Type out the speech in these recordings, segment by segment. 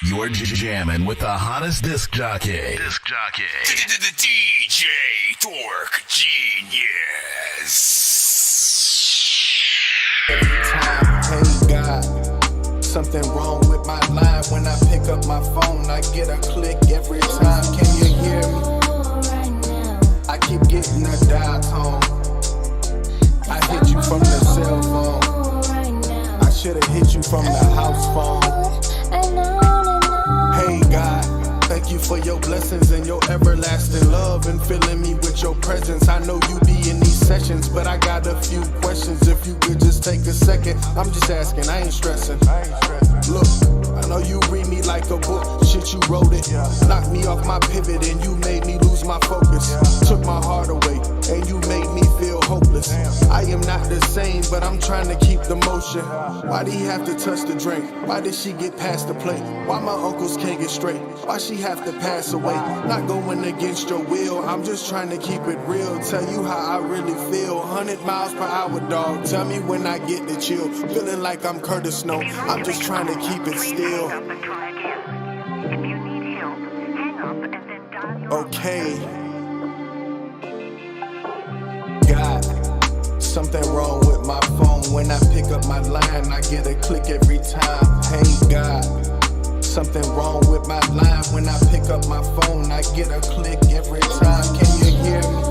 You're jamming with the hottest disc jockey. DJ Dork Genius. Every time, hey God, something wrong with my line. When I pick up my phone, I get a click every time. Can you hear me? I keep getting a dial tone. I hit you from the cell phone. I should've hit you from the house phone. Hey God, thank you for your blessings and your everlasting love and filling me with your presence. I know you be in these sessions, but I got a few questions. If you could just take a second, I'm just asking, I ain't stressing. Look, I know you read me like a book, shit you wrote it. Knocked me off my pivot and you made me lose my focus. Took my heart away and you made me feel hopeless. I am not the same, but I'm trying to keep the motion. Why did he have to touch the drink? Why did she get past the plate? Why my uncles can't get straight? Why she have to pass away? Not going against your will, I'm just trying to keep it real. Tell you how I really feel. 100 miles per hour, dog. Tell me when I get the chill. Feeling like I'm Curtis Snow. I'm just trying to keep it still. Okay. God, something wrong with my phone. When I pick up my line, I get a click every time. Hey God, something wrong with my line. When I pick up my phone, I get a click every time. Can you hear me?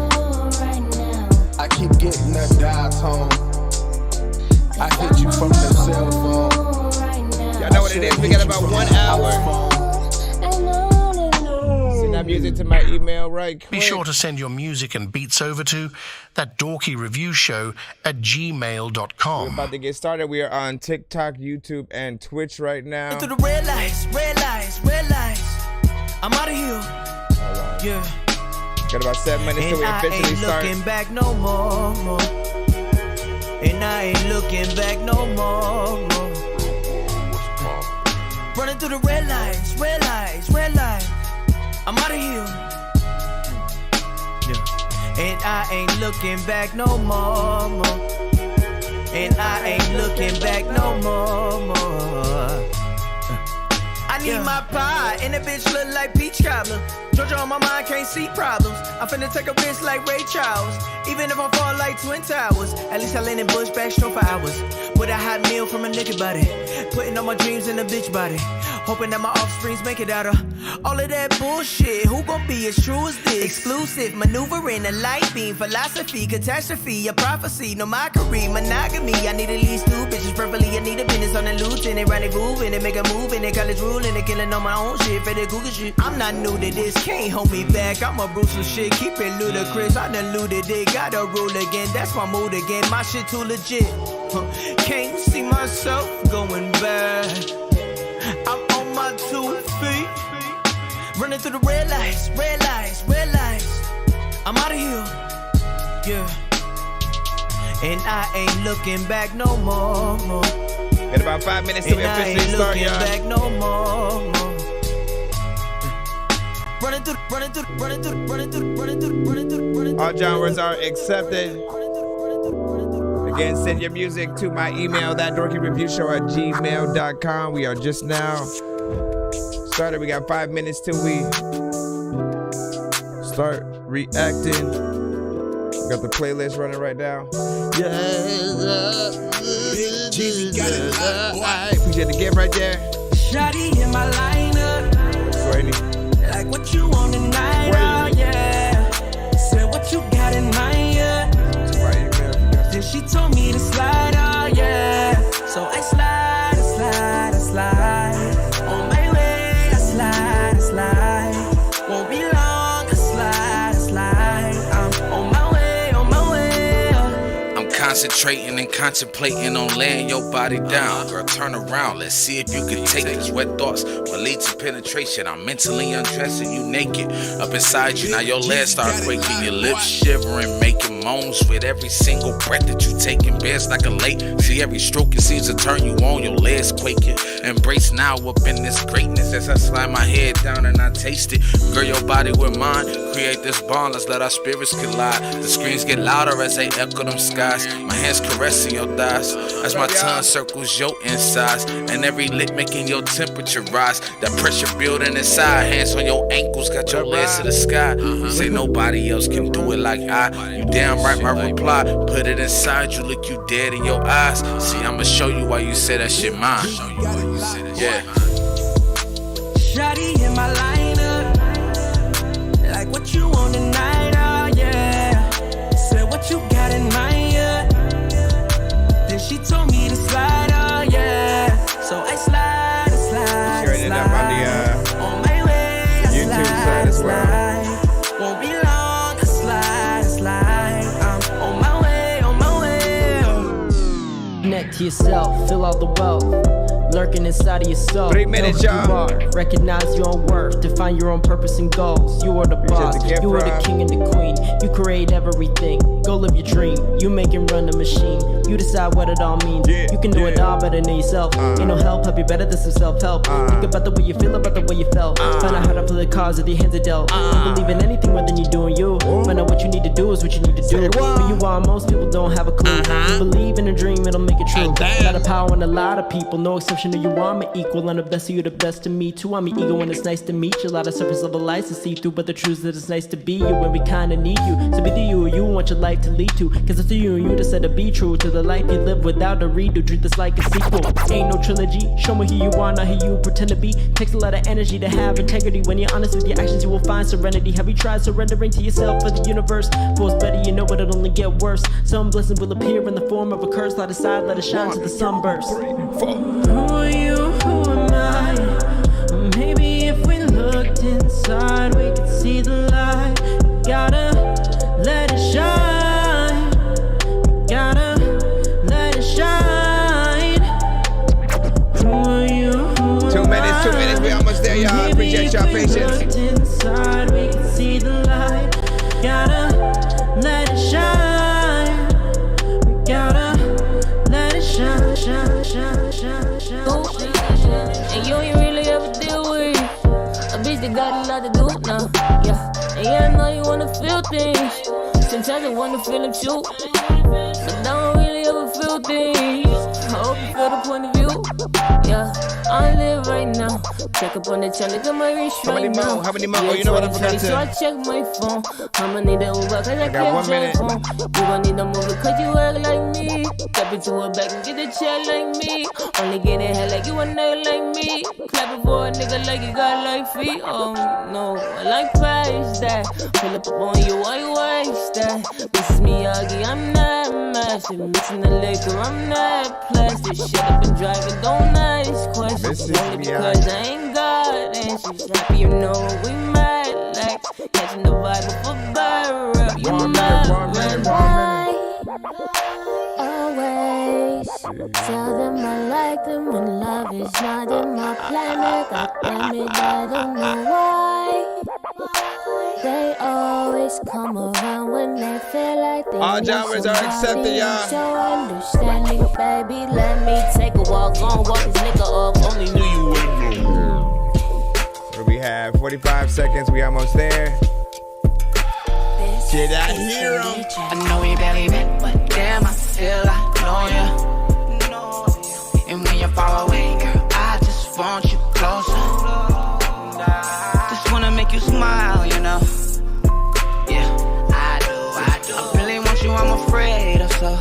I keep getting a dial tone. I hit you from the cell phone. Y'all know what it is. We got about 1 hour. Send that music to my email right quick. Be sure to send your music and beats over to ThatDorkyReviewShow at gmail.com. We're about to get started. We are on TikTok, YouTube, and Twitch right now. Through the red lights, red lights, red lights. I'm out of here. Right. Yeah. Got about 7 minutes till we officially start. I ain't looking back no more. And I ain't looking back no more. Running through the red lights, red lights, red lights. I'm out of here. Yeah. And I ain't looking back no more. And I ain't looking back no more. I need my pie, and the bitch look like peach cobbler. Georgia on my mind, can't see problems. I'm finna take a risk like Ray Charles. Even if I fall like Twin Towers, at least I land in Bush backstroke for hours. With a hot meal from a nigga body, putting all my dreams in a bitch body. Hoping that my offsprings make it out of all of that bullshit. Who gon' be as true as this? Exclusive, maneuvering a light beam. Philosophy, catastrophe, a prophecy. No mockery, monogamy. I need at least 2 bitches, preferably I need a business on the lieutenant. Rendezvous in it, make a move in it. College ruling it, killing on my own shit. For the Google shit. I'm not new to this, can't hold me back. I'ma bruise some shit, keep it ludicrous. I done looted it, gotta rule again. That's my mood again, my shit too legit. Can't see myself going back. I'm on my 2 feet, running through the red lights, red lights, red lights. I'm out of here, yeah. And I ain't looking back no more. Got about 5 minutes till we officially start, y'all. And I ain't looking back no more. Running through. All genres are accepted. Again, send your music to my email, ThatDorkyReviewShow at gmail.com. We are just now started. We got 5 minutes till we start reacting. We got the playlist running right now. Appreciate the gift right there. Shawty in my lineup. Sway. Like what you want tonight, oh yeah. Say what you got in mind, yeah. Then she told me to slide, oh yeah. So I slide, I slide, I slide. On my way, I slide, I slide. Won't be long, I slide, I slide. I'm on my way, on my way. I'm concentrating and contemplating on laying your body down. Girl, turn around, let's see if you can take these wet thoughts will lead to penetration. I'm mentally undressing you naked. Up inside you, now your legs start quaking. Your lips shivering, making moans with every single breath that you taking. Bears like a lake. See every stroke it seems to turn you on. Your legs quaking. Embrace now up in this greatness as I slide my head down and I taste it. Girl, your body with mine. create this bond, let's let our spirits collide. The screams get louder as they echo them skies. My hands caressing your thighs as my tongue circles your insides, and every lick making your temperature rise. That pressure building inside, hands on your ankles, got your legs to the sky. Say nobody else can do it like I. You damn right, my reply. Put it inside you, look you dead in your eyes. See, I'ma show you why you say that shit mine. Yeah. Shawty in my lineup, like what you want tonight, oh yeah. Said what you got in mind, yeah. Then she told me to slide, oh yeah. So I slide. Sharing it up on the On my way, I YouTube side as well. Won't be long, I slide. I'm on my way. Connect to yourself, fill out the wealth. Lurking inside of your soul. 3 minutes, Know who y'all. you are. Recognize your own worth. Define your own purpose and goals. You are the boss. You are the king and the queen. You create everything. Go live your dream. You make and run the machine. You decide what it all means. You can do it all better than yourself. Ain't no help you better than some self-help. Think about the way you feel, about the way you felt. Find out how to play the cards with your hands are dealt. Don't believe in anything more than you doing you. Find out what you need to do is what you need to do. Who you are, most people don't have a clue. You believe in a dream, it'll make it true. Got a power in a lot of people. No exception to you, I'm an equal. I'm the best of you, the best of me too. I'm an ego and it's nice to meet you. A lot of surface level lights to see through, but the truth is that it's nice to be you when we kinda need you. So be the you want your life to lead to. Cause it's to you and you decide to be true to the life you live without a redo. Treat this like a sequel. Ain't no trilogy. Show me who you are, not who you pretend to be. Takes a lot of energy to have integrity. When you're honest with your actions, you will find serenity. Have you tried surrendering to yourself for the universe? For it's better, you know, but it'll only get worse. Some blessing will appear in the form of a curse. Light aside, let it shine to the sunburst. Who are you? Who am I? Maybe if we looked inside, we could see the light. Gotta let it shine. Gotta let it shine. Who are you? Who 2 minutes, 2 minutes. We almost there, y'all. Appreciate y'all patience. Looked inside, we could see the light. Gotta let it shine. We gotta let it shine, shine, shine, shine, shine. And you ain't really ever deal with a bitch that got a lot to do now. Yeah, and yeah, I know you wanna feel things. Sometimes I wanna feel them too. But I don't really ever feel things. I hope you feel the point of view. Yeah, I live right now. Check up on the chat, look at my wrist right now. How many more? Oh, you know what I forgot to. So I check my phone. I'ma need that Uber cause I got 1 can't minute. jump home. You gon' need a movie cause you work like me. Step into a back and get the check like me. Only get in hell like you a nigga like me. Clapping for a nigga like you got like feet. Oh no, I like price that. Pull up on you, why you waste that? This is Miyagi, I'm not massive. Mixing the liquor, I'm not plastic. Shut up and drive it, don't ask questions. Only because I ain't got answers. Happy you know what we might like. Catching the vibe of a barrel. You might always tell them I like them when love is not in my planet. God damn it, I don't know why. They always come around when they feel like they All need genres are accepted, y'all. So understanding, baby, let me take a walk. Gon' walk this nigga off. Only knew you wouldn't know. What we have? 45 seconds. We almost there. Did I hear him? I know we barely met, but damn, I feel I know ya. And when you're far away, girl, I just want you closer. Just wanna make you smile, you know. Yeah, I do. I really want you, I'm afraid of so.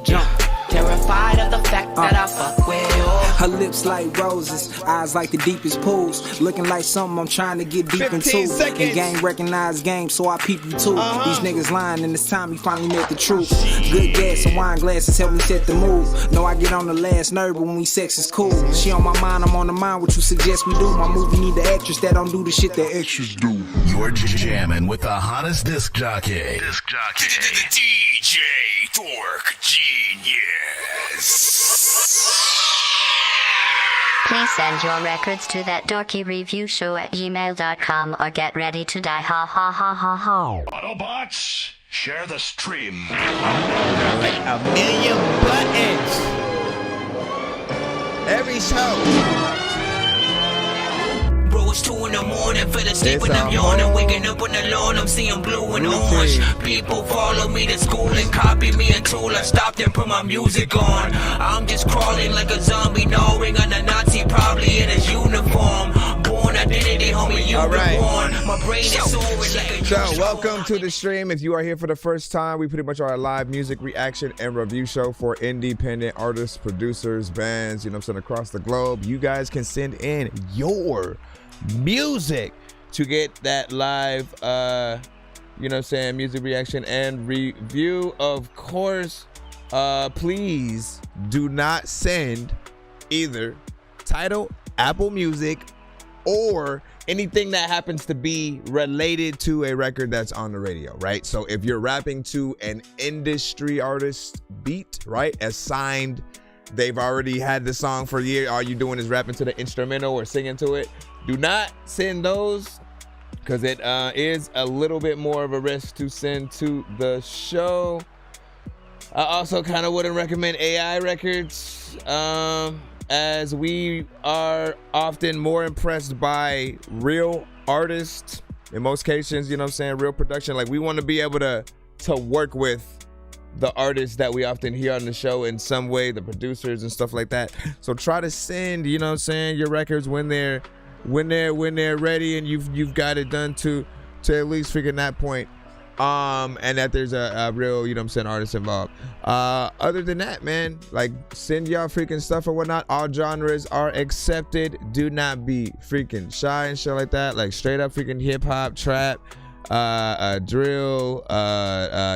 Jump, terrified of the fact that I fuck with you. Her lips like roses, eyes like the deepest pools. Looking like something I'm trying to get deep 15 into. seconds. And gang recognized game, so I peep you too. These niggas lying, and it's time we finally met the truth. Good gas and wine glasses help me set the mood. Know I get on the last nerve, but when we sex is cool. She on my mind, I'm on the mind. What you suggest we do? My movie need the actress that don't do the shit that extras do. You're jamming with the hottest disc jockey. DJ Dork Genius. Please send your records to ThatDorkyReviewShow@gmail.com or get ready to die. Ha ha ha ha ha. Autobots, share the stream. Like a million buttons. Every show. Bro, it's 2 in the morning. Fell asleep when I'm yawning. Waking up on the lawn, I'm seeing blue and orange. People follow me to school and copy me until I stopped and put my music on. I'm just crawling like a zombie, gnawing on a Nazi, probably in his uniform. Born identity, homie, you born. My brain is soaring like a So, welcome to the stream. If you are here for the first time, we pretty much are a live music reaction and review show for independent artists, producers, bands, you know what I'm saying, across the globe. You guys can send in your music to get that live, you know what I'm saying, music reaction and review. Of course, please do not send either Tidal, Apple Music, or anything that happens to be related to a record that's on the radio, right? So if you're rapping to an industry artist beat, right, assigned, they've already had the song for a year, all you doing is rapping to the instrumental or singing to it, do not send those, because it is a little bit more of a risk to send to the show. I also kind of wouldn't recommend AI records, as we are often more impressed by real artists in most cases, you know what I'm saying, real production. Like, we want to be able to work with the artists that we often hear on the show in some way, the producers and stuff like that. So try to send, you know what I'm saying, your records when they're ready and you've got it done to at least freaking that point. And that there's a real, you know what I'm saying, artist involved. Other than that, man, like, send y'all freaking stuff or whatnot. All genres are accepted. Do not be freaking shy and shit like that. Like, straight up freaking hip hop, trap, drill.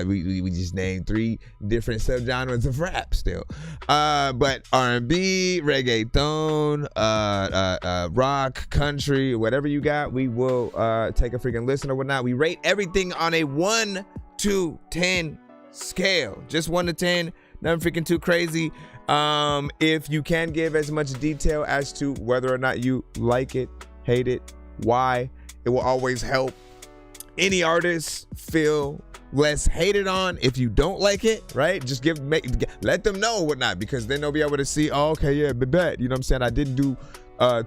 We just named 3 different subgenres of rap still. But R&B, reggaeton, rock, country, whatever you got, we will take a freaking listen or whatnot. We rate everything on a 1 to 10 scale, just 1 to 10, nothing freaking too crazy. If you can give as much detail as to whether or not you like it, hate it, why, it will always help any artist feel less hated on if you don't like it, right? Just let them know or whatnot, because then they'll be able to see, oh, okay, yeah, bet, you know what I'm saying, I didn't do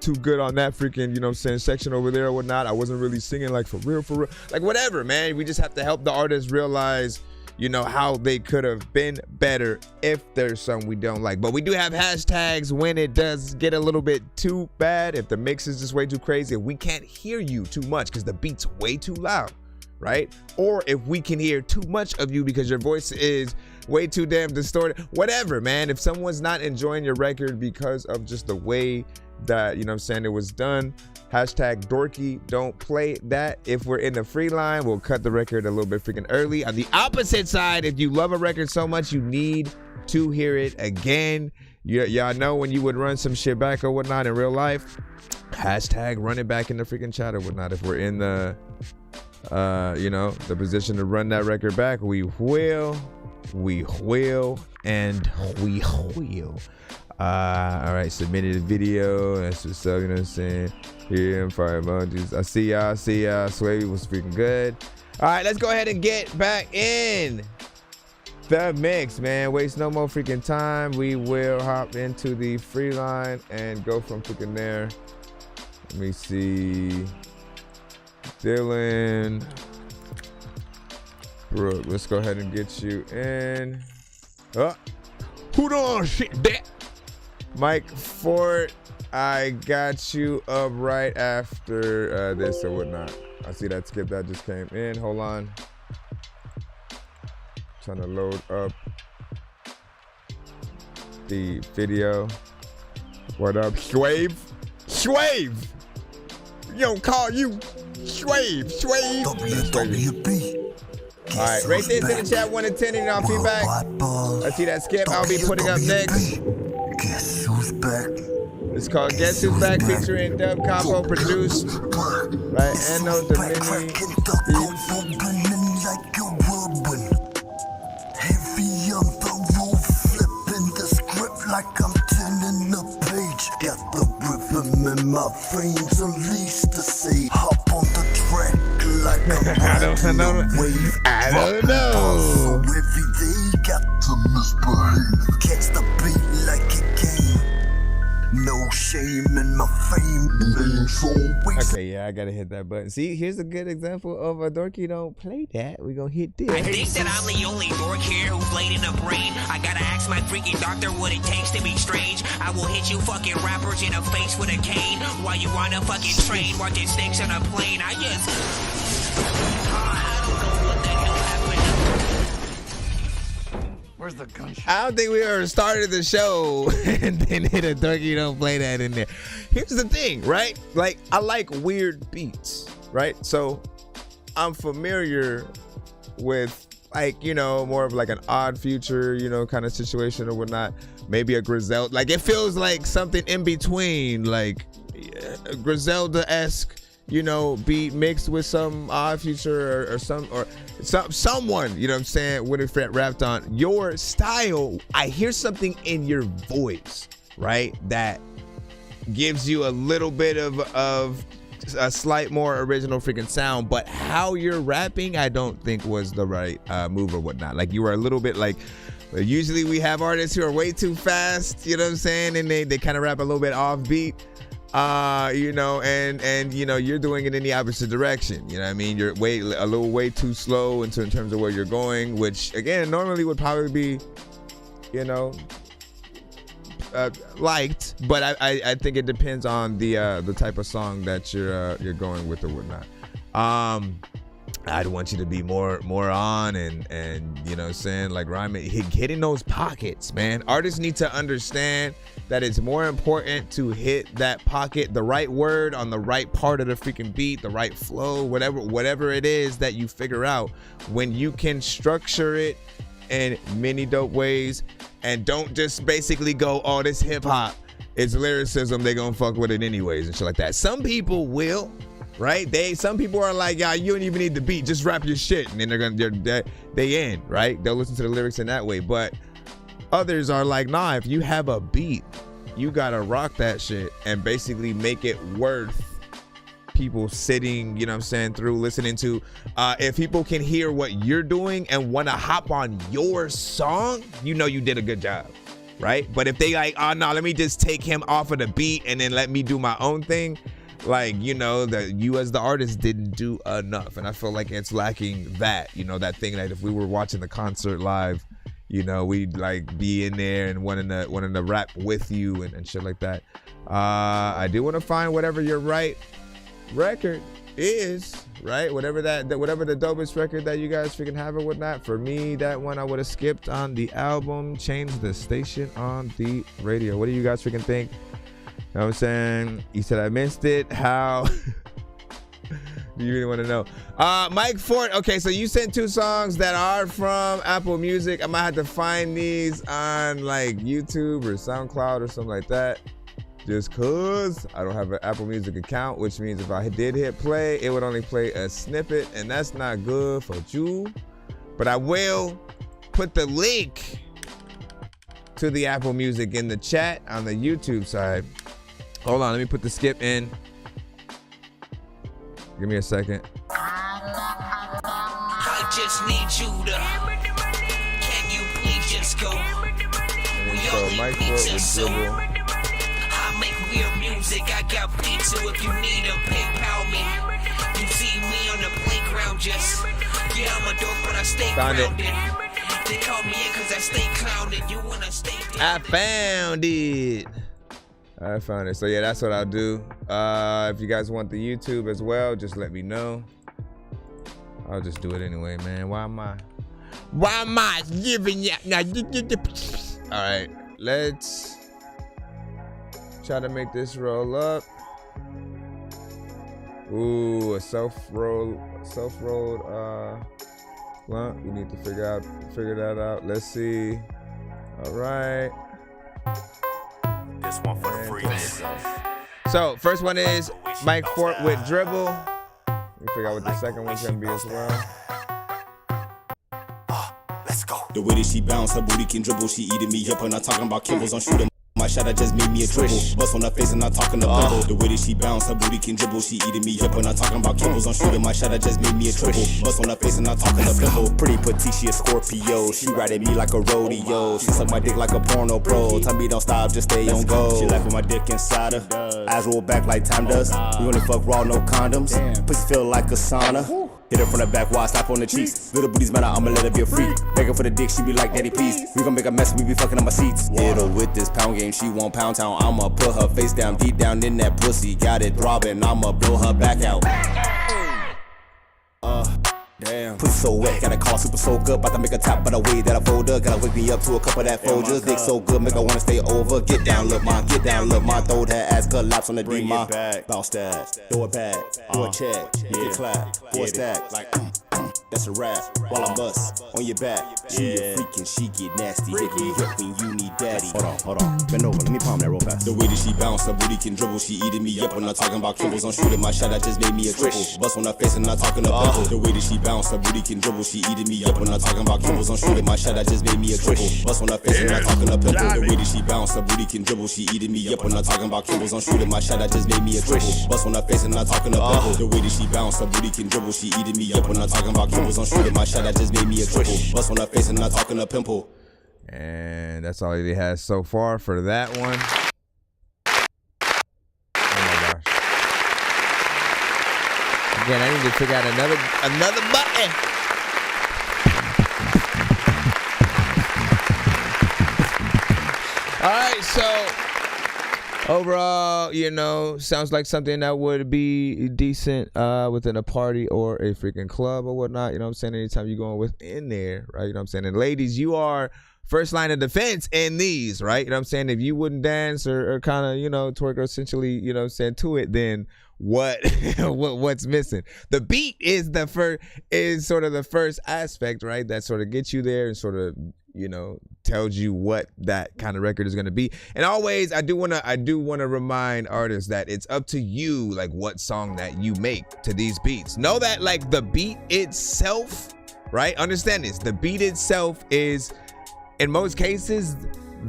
too good on that freaking, you know what I'm saying, section over there or whatnot. I wasn't really singing like for real, like whatever, man. We just have to help the artists realize, you know, how they could have been better if there's some we don't like. But we do have hashtags when it does get a little bit too bad, if the mix is just way too crazy, if we can't hear you too much because the beat's way too loud, right? Or if we can hear too much of you because your voice is way too damn distorted, whatever, man. If someone's not enjoying your record because of just the way that, you know what I'm saying, it was done, hashtag Dorky, don't play that. If we're in the free line, we'll cut the record a little bit freaking early. On the opposite side, if you love a record so much you need to hear it again, y'all know when you would run some shit back or whatnot in real life, hashtag run it back in the freaking chat or whatnot. If we're in the you know, the position to run that record back, we will. All right, submitted a video. That's what's up, you know what I'm saying? Here, fire emojis. I see y'all. Swavy was freaking good. All right, let's go ahead and get back in the mix, man. Waste no more freaking time. We will hop into the free line and go from freaking there. Let me see. Dylan, Brooke, let's go ahead and get you in. Who don't shit that? Mike Fort, I got you up right after this or whatnot. I see that skip that just came in. Hold on. Trying to load up the video. What up, Swave? You don't call you Swave. All right, rate this in the chat 1 to 10 and y'all feedback. I see that skip I'll be putting up next. Guess who's back? It's called Guess Who's Back, featuring Dub Combo, produced by Eno Domini. Heavy on the roof, flipping the script like I'm turning a page. Got the rhythm in my veins, unleash the sea. Hop on the track like I'm riding a wave. I don't know. So every day got to misbehave. Catch the beat like a game. No shit. shame and my fame remains always. Okay, yeah, I gotta hit that button. See, here's a good example of a Dorky don't play that. We gonna hit this. I think that I'm the only dork here who's laid in the brain. I gotta ask my freaking doctor what it takes to be strange. I will hit you fucking rappers in the face with a cane while you on a fucking train watching snakes on a plane. I don't know what the hell happened. Where's the gunshot? I don't think we ever started the show and then hit a Dorky don't play that in there. Here's the thing, right? Like, I like weird beats, right? So I'm familiar with, like, you know, more of like an Odd Future, you know, kind of situation or whatnot. Maybe a Griselda. Like, it feels like something in between, like Griselda-esque, you know, beat mixed with some Odd Future or someone, you know what I'm saying, would have rapped on your style. I hear something in your voice, right, that gives you a little bit of a slight more original freaking sound, but how you're rapping, I don't think was the right move or whatnot. Like, you were a little bit like, usually we have artists who are way too fast, you know what I'm saying, and they kind of rap a little bit offbeat. You know, and you know, you're doing it in the opposite direction. You know what I mean? You're a little way too slow in terms of where you're going, which again normally would probably be, you know, liked, but I think it depends on the type of song that you're going with or whatnot. I'd want you to be more on and you know what I'm saying, like rhyming, hitting those pockets, man. Artists need to understand that it's more important to hit that pocket, the right word on the right part of the freaking beat, the right flow, whatever it is that you figure out. When you can structure it in many dope ways and don't just basically go, oh, this hip hop, it's lyricism, they gonna fuck with it anyways and shit like that. Some people will, right? Some people are like, yeah, you don't even need the beat, just rap your shit, and then they end, right? They'll listen to the lyrics in that way. But others are like, nah, if you have a beat, you gotta rock that shit and basically make it worth people sitting, you know what I'm saying, through listening to. If people can hear what you're doing and wanna hop on your song, you know you did a good job, right? But if they like, oh no, let me just take him off of the beat and then let me do my own thing, like, you know, that you as the artist didn't do enough. And I feel like it's lacking that, you know, that thing that if we were watching the concert live, you know, we'd like be in there and wanting to rap with you and shit like that. I do want to find whatever your right record is, right? Whatever the dopest record that you guys freaking have or whatnot. For me, that one I would have skipped on the album, changed the station on the radio. What do you guys freaking think? You know what I'm saying? You said I missed it. How? Do you really want to know? Mike Fort. Okay, so you sent 2 songs that are from Apple Music. I might have to find these on like YouTube or SoundCloud or something like that. Just cause I don't have an Apple Music account, which means if I did hit play, it would only play a snippet, and that's not good for you. But I will put the link to the Apple Music in the chat on the YouTube side. Hold on, let me put the skip in. Give me a second. I just need you to. Can you please just go? So Mike Fort with Dribble. I make weird music. I got beats, so if you need them, PayPal me. You see me on the playground, just yeah, I'm a dork, but I stay grounded. They call me in cause I stay clowned. You wanna stay dead. I found it. So yeah, that's what I'll do. If you guys want the YouTube as well, just let me know. I'll just do it anyway, man. Why am I giving you? All right, let's try to make this roll up. Ooh, a self-rolled blunt. We need to figure that out. Let's see. All right. This one for the freaks. So first one is Mike Fort with Dribble. Let me figure out what the second one's gonna be as well. Let's go. The way that she bounce, her booty can dribble. She eating me up and I'm talking about Kimbles. I'm shooting my shot, I just made me a triple. Bust on her face and I'm talking to pimple. The way that she bounce, her booty can dribble. She eating me up when I'm talking about kibbles. I'm shooting my shot, I just made me a triple. Bust on her face and I'm talking to pimple. Pretty petite, she a Scorpio. She riding me like a rodeo. She suck my dick like a porno pro. Tell me don't stop, just stay on go. She left with my dick inside her. Eyes roll back like time does. We only fuck raw, no condoms. Pussy feel like a sauna. Hit her from the back while I slap on the cheeks. Little booties matter, I'ma let her be a freak. Begging for the dick, she be like, daddy please. We gon' make a mess, we be fucking on my seats. Hit her with this pound game, she want pound town. I'ma put her face down, deep down in that pussy. Got it throbbing, I'ma blow her back out. Damn. Pussy so wet, gotta call super soak up. About to make a top by the way that I fold up. Gotta wake me up to a cup of that Folgers. Dick so good, make her wanna stay over. Get down, look mine, get down, look mine. Throw that ass, collapse on the D, ma. Bounce that, throw it back, do a check, get it clap, pour a stack. Like, that's a rap. While I bust on your back, she a freakin', she get nasty. Hit me up when you need daddy. Hold on, bend over, let me palm that real fast. The way that she bounce, her booty can dribble. She eating me up when I'm talking about kibbles. I'm shooting my shot, I just made me a triple. Bust on her face and I'm talking to pimple. The way that she bounce, her booty can dribble. She eating me up when I'm talking about kibbles. I'm shooting my shot, I just made me a triple. Bust on her face and I'm talking to pimple. The way that she bounce, her booty can dribble. She eating me up when I'm talking about kibbles. I'm shooting my shot, I just made me a triple. Bust on her face and I'm talking to pimple. The way that she bounce, her booty can dribble. She eating me up when I'm talking about kibbles. I'm shooting my shot, I just made me a triple. Bust on her face and I'm talking to pimple. And that's all he has so far for that one. Oh my gosh. Again, I need to figure out another button. All right, so overall, you know, sounds like something that would be decent within a party or a freaking club or whatnot. You know what I'm saying? Anytime you're going within there, right? You know what I'm saying? And ladies, you are first line of defense in these, right? You know what I'm saying? If you wouldn't dance or kind of, you know, twerk essentially, you know what I'm saying, to it, then what's missing? The beat is sort of the first aspect, right? That sort of gets you there and sort of, you know, tells you what that kind of record is going to be. And always, I do want to remind artists that it's up to you, like what song that you make to these beats. Know that like the beat itself, right? Understand this. The beat itself is, in most cases,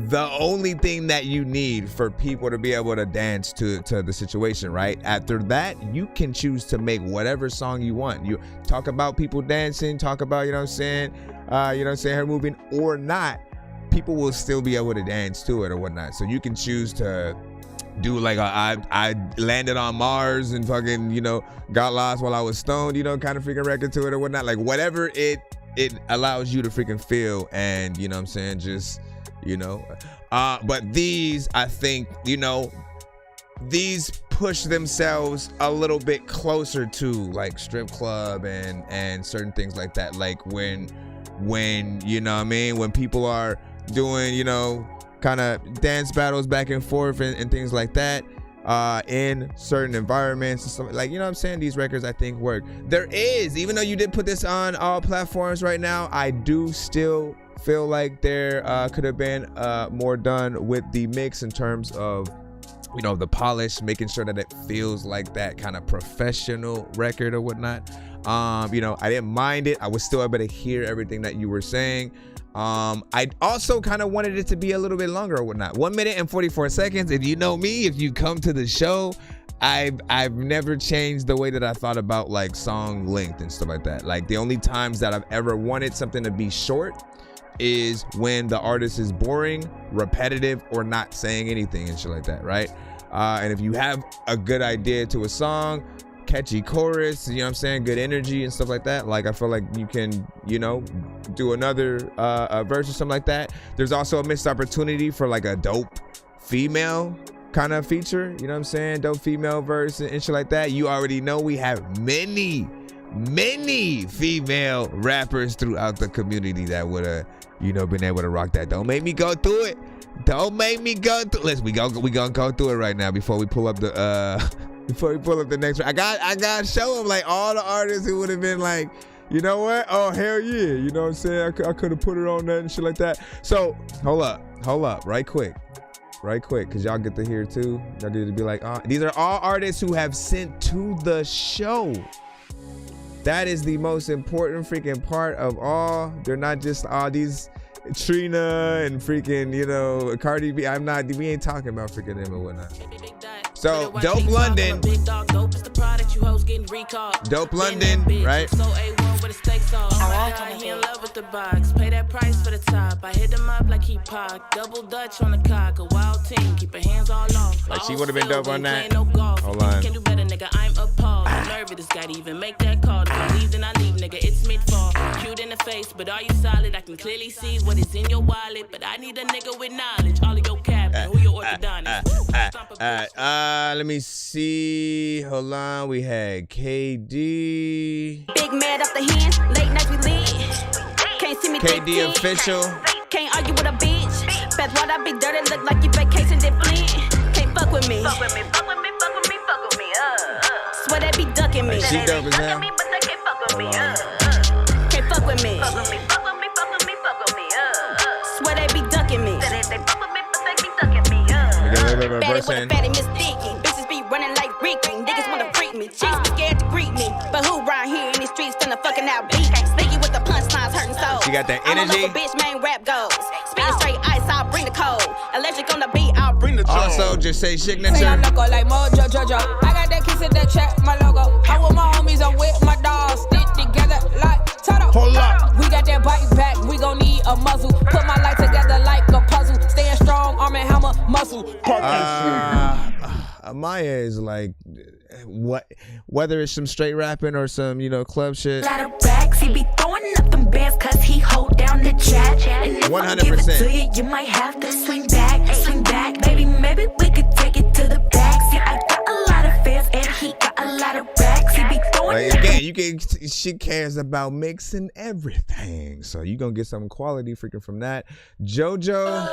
the only thing that you need for people to be able to dance to the situation, right? After that, you can choose to make whatever song you want. You talk about people dancing, talk about, you know what I'm saying, her moving or not, people will still be able to dance to it or whatnot. So you can choose to do like I landed on Mars and fucking, you know, got lost while I was stoned, you know, kind of freaking record to it or whatnot. Like whatever it allows you to freaking feel, and you know what I'm saying, just, you know, but these, I think, you know, these push themselves a little bit closer to like strip club and certain things like that. Like when you know what I mean, when people are doing, you know, kind of dance battles back and forth and things like that in certain environments and stuff, like, you know what I'm saying, these records I think work. There is, even though you did put this on all platforms right now, I do still feel like there could have been more done with the mix in terms of, you know, the polish, making sure that it feels like that kind of professional record or whatnot. You know, I didn't mind it. I was still able to hear everything that you were saying. I also kind of wanted it to be a little bit longer or whatnot. 1 minute and 44 seconds. If you know me, if you come to the show, I've never changed the way that I thought about like song length and stuff like that. Like the only times that I've ever wanted something to be short is when the artist is boring, repetitive, or not saying anything and shit like that, right? And if you have a good idea to a song, catchy chorus, you know what I'm saying, good energy and stuff like that, like I feel like you can, you know, do another verse or something like that. There's also a missed opportunity for like a dope female kind of feature, you know what I'm saying, dope female verse and shit like that. You already know we have many female rappers throughout the community that would have, you know, been able to rock that. Don't make me go through it. Don't make me go through. Listen, we gonna go through it right now before we pull up the next one. I got to show them like all the artists who would have been like, you know what? Oh hell yeah, you know what I'm saying? I could have put it on that and shit like that. So hold up, right quick, because y'all get to hear too. Y'all get to be like, these are all artists who have sent to the show. That is the most important freaking part of all. They're not just all these. Trina and freaking, you know, Cardi B. We ain't talking about freaking them and whatnot. So, Dope London. Dope London, right? He in love with the box. Pay that price for the top. I hit him up like he Pac. Double Dutch on the cock. A wild team. Keep your hands all off. Like she would have been dope on that. Hold on. Can do better, nigga. I'm appalled. I'm nervous. This guy to even make that call. If I leave, then I leave, nigga. It's mid-fall. Cute in the face, but are you solid? I can clearly see what is in your wallet. But I need a nigga with knowledge. All of your cap. Who your orthodontist? Let me see. Hold on. We had KD. Big mad off the hands. Late nights we lit. Can't see me. KD official. Can't argue with a bitch. Best what I be dirty. Look like you vacation did Flint. Can't fuck with me. Fuck with me. Fuck with me. Fuck with me. Fuck with me. Swear they be ducking me. She dope as hell. But they can't fuck with me. Can't fuck with me. Fuck with me. Fuck with me. Fuck with me. Fuck with me. Swear they be ducking me. They fuck with me, but they be ducking me. Fatty with a fatty mistaken. Bitches be running like Ricky. Niggas wanna freak me. Chicks be scared to greet me. But who round here in these streets finna fucking out beat? Sneaky with the punchlines, hurting souls. She got that energy. I don't know if a bitch main rap goes. Spitting straight ice, I'll bring the cold. Allergic on the beat, I'll bring the troll. Also, just say signature. Say I'm loco like Mojo Jojo. I got that kiss at that check, my logo. I'm with my homies, I'm with my dogs. Stick together like Toto. Hold up. We got that bite back, we gon' need a muzzle. Put my life together like a puzzle. Staying strong, arm and hammer, muscle. Maya is like, whether it's some straight rapping or some, you know, club shit. Lot of racks, he be throwing up them bands cause he hold down the chat. And if 100%. I give it to you, you might have to swing back, swing back. Maybe we could take it to the back. See, I got a lot of fans and he got a lot of racks. He be throwing like, again, she cares about mixing everything. So you gonna get some quality freaking from that. JoJo.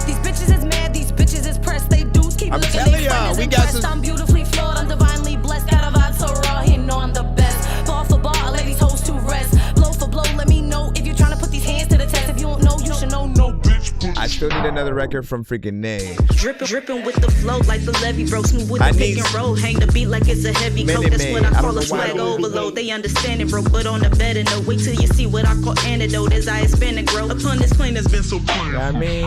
These bitches is mad, these bitches is pressed. They do keep I'm looking telling y'all, we got some. I'm beautifully flawed, I'm divinely blessed. Got a vibe so raw, he know I'm the best. Ball for ball, ladies hoes to rest. Blow for blow, let me know if you're trying to put these hands to the test. If you don't know, you should know. No bitch. I still need another record from freaking Nay. Dripping with the flow like the levee broke. Smooth with the pick and roll. Hang the beat like it's a heavy coat. That's what I call a swag overload. They understand it, bro. But on the better note, wait till you see what I call antidote as I expand and grow. Upon this plane has been so clear. Yummy.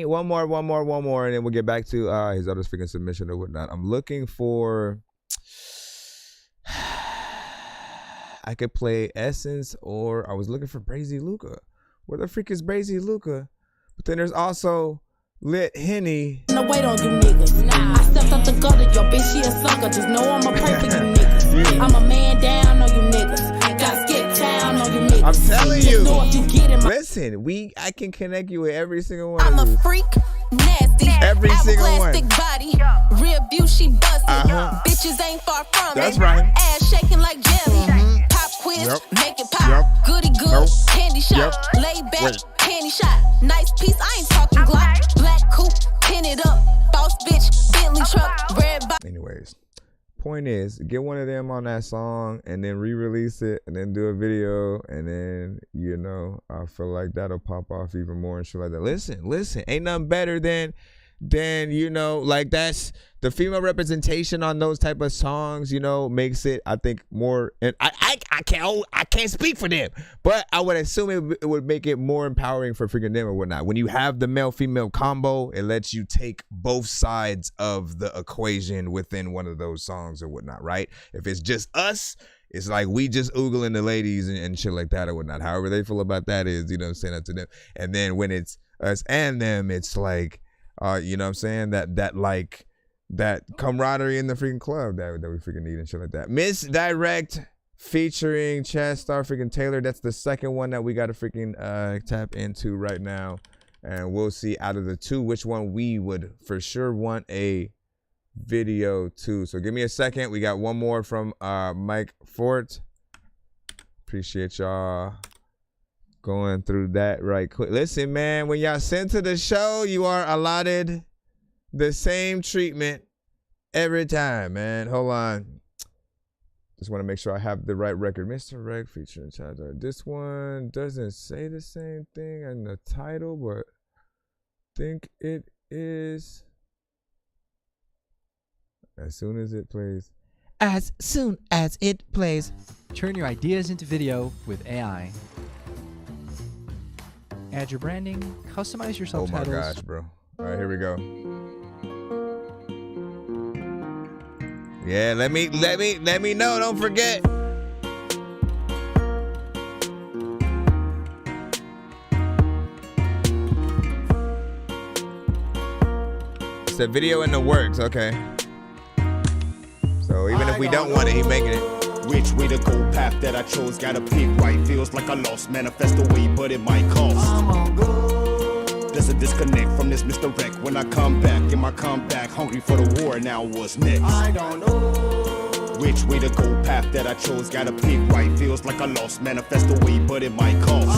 One more, and then we'll get back to his other freaking submission or whatnot. I'm looking for. I could play Essence, or I was looking for Brazy Luca. Where the freak is Brazy Luca? But then there's also Lit Henny. No wait on you niggas. Nah, I stepped up the gutter, your bitch, she a sucker. Just know I'm a perfect you niggas. I'm a man down on you niggas. Got skip town on you niggas. I'm telling you. You Listen, I can connect you with every single one. I'm a freak, nasty. Every single one. Body, real beauty, bustin'. Bitches ain't far from That's it. right. Ass shaking like jelly. Pop quiz, make it pop. Goody good, candy shot. Lay back, candy shot. Nice piece, I ain't talking Glock. Black coupe, pin it up. Boss bitch, Bentley truck. Red box. Anyways, point is, get one of them on that song and then re-release it and then do a video, and then, you know, I feel like that'll pop off even more and shit like that. Listen, ain't nothing better than, you know, like that's the female representation on those type of songs, you know, makes it, I think, more, and I can't speak for them, but I would assume it would make it more empowering for freaking them or whatnot. When you have the male-female combo, it lets you take both sides of the equation within one of those songs or whatnot, right? If it's just us, it's like we just oogling the ladies and shit like that or whatnot. However they feel about that is, you know what I'm saying, up to them. And then when it's us and them, it's like, you know what I'm saying, that camaraderie in the freaking club that we freaking need and shit like that. Misdirect featuring Chad Star freaking Taylor. That's the second one that we got to freaking tap into right now. And we'll see out of the two which one we would for sure want a video to. So give me a second. We got one more from Mike Fort. Appreciate y'all going through that right quick. Listen, man, when y'all send to the show, you are allotted the same treatment every time, man. Hold on. Just want to make sure I have the right record. Mr. Reg featuring Chad. This one doesn't say the same thing in the title, but I think it is. As soon as it plays. As soon as it plays. Turn your ideas into video with AI. add your branding, customize your subtitles. Oh my gosh, bro. All right, here we go. Yeah, let me know. Don't forget. It's a video in the works, okay. So even if we don't want it, he making it. Which way to go? Path that I chose, gotta pick right. Feels like I lost, manifest away, but it might cost. There's a disconnect from this misdirect. When I come back, in my comeback, hungry for the war. Now what's next? I don't know. Which way to go? Path that I chose, gotta pick right. Feels like I lost, manifest away, but it might cost.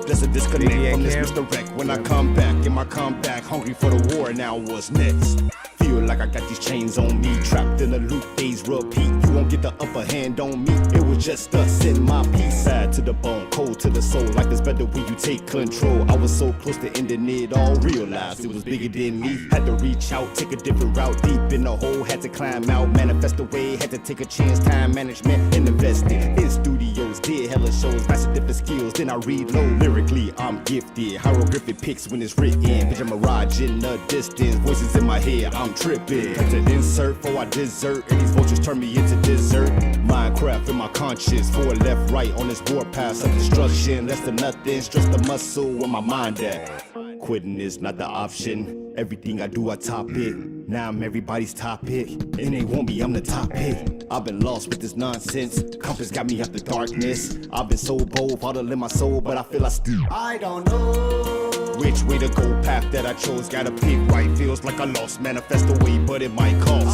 There's a disconnect from this misdirect. When I come back, in my comeback, hungry for the war. Now what's next? Feel like I got these chains on me, trapped in a loop, days repeat. You won't get the upper hand on me. It was just us in my peace. Sad to the bone, cold to the soul. Life is better when you take control. I was so close to ending it all. Realized it was bigger than me. Had to reach out, take a different route. Deep in the hole, had to climb out. Manifest away, had to take a chance. Time management and invested in studios. Did hella shows, master different skills. Then I reload. Lyrically, I'm gifted. Hieroglyphic pics when it's written. Vision mirage in the distance. Voices in my head, I'm tripping. Had to insert before I desert. And these vultures turn me into dessert. Minecraft in my conscience. Forward, left, right on this warpath of destruction. Less than nothing. Stress the muscle where my mind at. Quitting is not the option. Everything I do, I top it. Now I'm everybody's topic. And they want me, I'm the top hit. I've been lost with this nonsense. Compass got me out the darkness. I've been so bold, fought to live my soul, but I feel I still. I don't know. Which way to go? Path that I chose, gotta pick right. Feels like I lost, manifest away, but it might cost.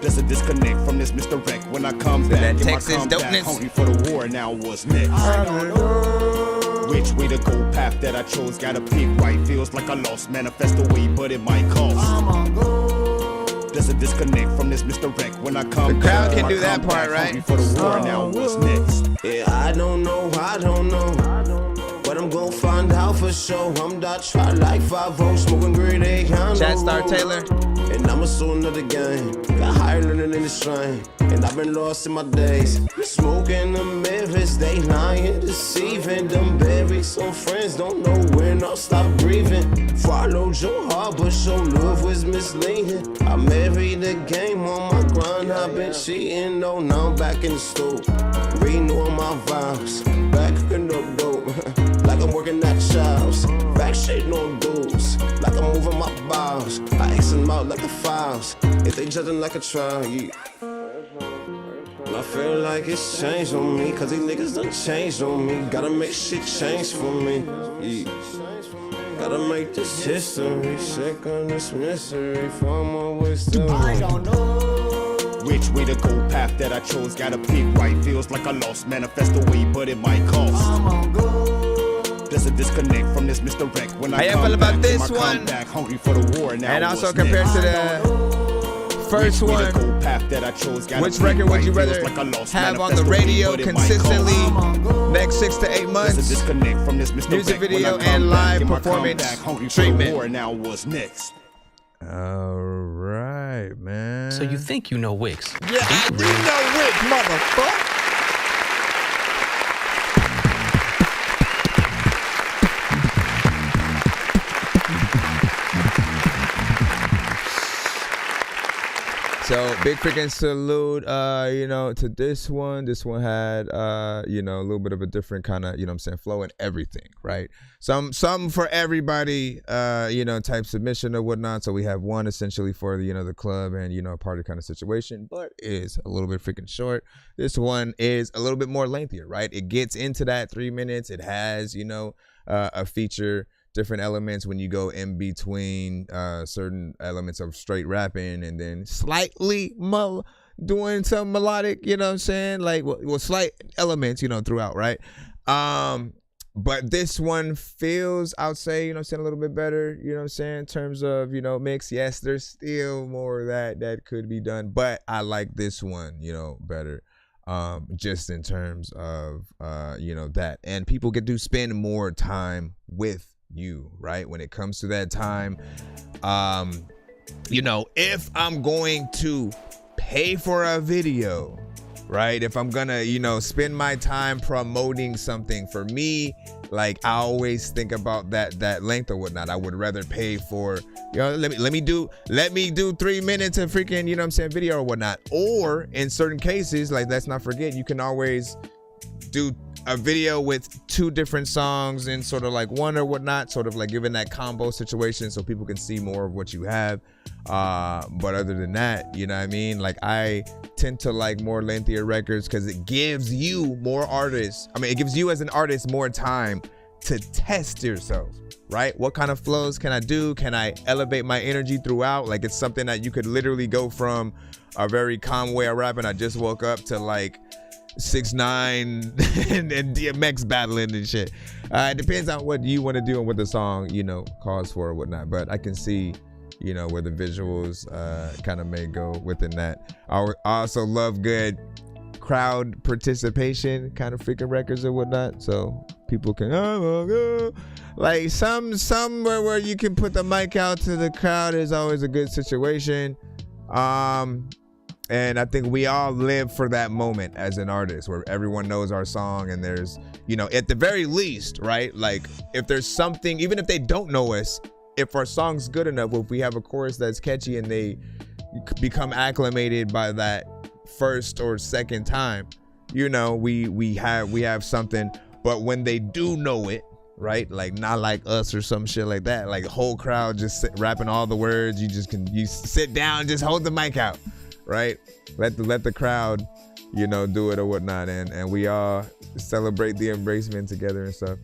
There's a disconnect from this misdirect. When I come back, in my comeback, hungry for the war. Now what's next? I don't know. Which way to go? Path that I chose, gotta pick right. Feels like I lost, manifest away, but it might cost. There's a disconnect from this misdirect. When I come back, the crowd can do that part, right? Hungry for the war. Now what's next? Yeah, I don't know. But I'm gon' find out for sure. I'm not try like 5-0, smoking green egg. Chat Star Taylor. And I'm a soul of the game. Got higher learning in the strain. And I've been lost in my days. Smoking the mirrors, they lying, deceiving. Them berries, some friends don't know when I'll stop breathing. Followed your heart, but your love was misleading. I married the game on my grind. I've been cheating, no, now I'm back in the stool. Renewing my vows. Back cooking up dope. Like I'm working at the shops. Back shit, no dudes. Like I'm moving my balls. I X them out like the files. If they judging like a trial, yeah. I feel like it's changed on me. Cause these niggas done changed on me. Gotta make shit change for me. Yeah. Gotta make this history. Sick on this misery. For my wisdom. I don't know. Which way to go? Path that I chose, gotta pick right. Feels like I lost, manifest away, but it might cost. There's a disconnect from this misdirect. When I come back, about this one? Comeback, hungry for the war. Now and also compared to the first one, path that I chose, which record would you rather have on the radio consistently next 6 to 8 months? There's a disconnect from this music video and live performance treatment. Now what's next? All right, man. So you think you know Wix? Yeah, I do know Wix, motherfucker. So big freaking salute, to this one. This one had, a little bit of a different kind of, flow and everything, right? Some for everybody, type submission or whatnot. So we have one essentially for the club and, party kind of situation, but it is a little bit freaking short. This one is a little bit more lengthier, right? It gets into that 3 minutes. It has, a feature, different elements when you go in between certain elements of straight rapping and then slightly doing some melodic, like slight elements, throughout, right? But this one feels, I would say, a little bit better, in terms of, mix. Yes, there's still more of that could be done, but I like this one, better. Just in terms of, that. And people get to spend more time with you, right? When it comes to that time, if I'm going to pay for a video, right? If I'm gonna, spend my time promoting something, for me, like I always think about that length or whatnot. I would rather pay for, let me do 3 minutes of freaking, video or whatnot. Or in certain cases, like let's not forget, you can always do a video with 2 different songs and sort of like one or whatnot, sort of like giving that combo situation so people can see more of what you have. But other than that, you know what I mean? Like I tend to like more lengthier records because it gives you more artists. I mean, it gives you as an artist more time to test yourself, right? What kind of flows can I do? Can I elevate my energy throughout? Like it's something that you could literally go from a very calm way of rapping, I just woke up, to like 6ix9ine and DMX battling and shit. It depends on what you want to do and what the song, calls for or whatnot. But I can see, where the visuals kind of may go within that. I also love good crowd participation kind of freaking records or whatnot. So people can, like somewhere where you can put the mic out to the crowd is always a good situation. And I think we all live for that moment as an artist where everyone knows our song and there's, at the very least, right? Like if there's something, even if they don't know us, if our song's good enough, if we have a chorus that's catchy and they become acclimated by that first or second time, we have something. But when they do know it, right? Like not like us or some shit like that, like whole crowd just rapping all the words, you sit down, just hold the mic out. Right? Let the crowd, do it or whatnot, and we all celebrate the embracement together and stuff.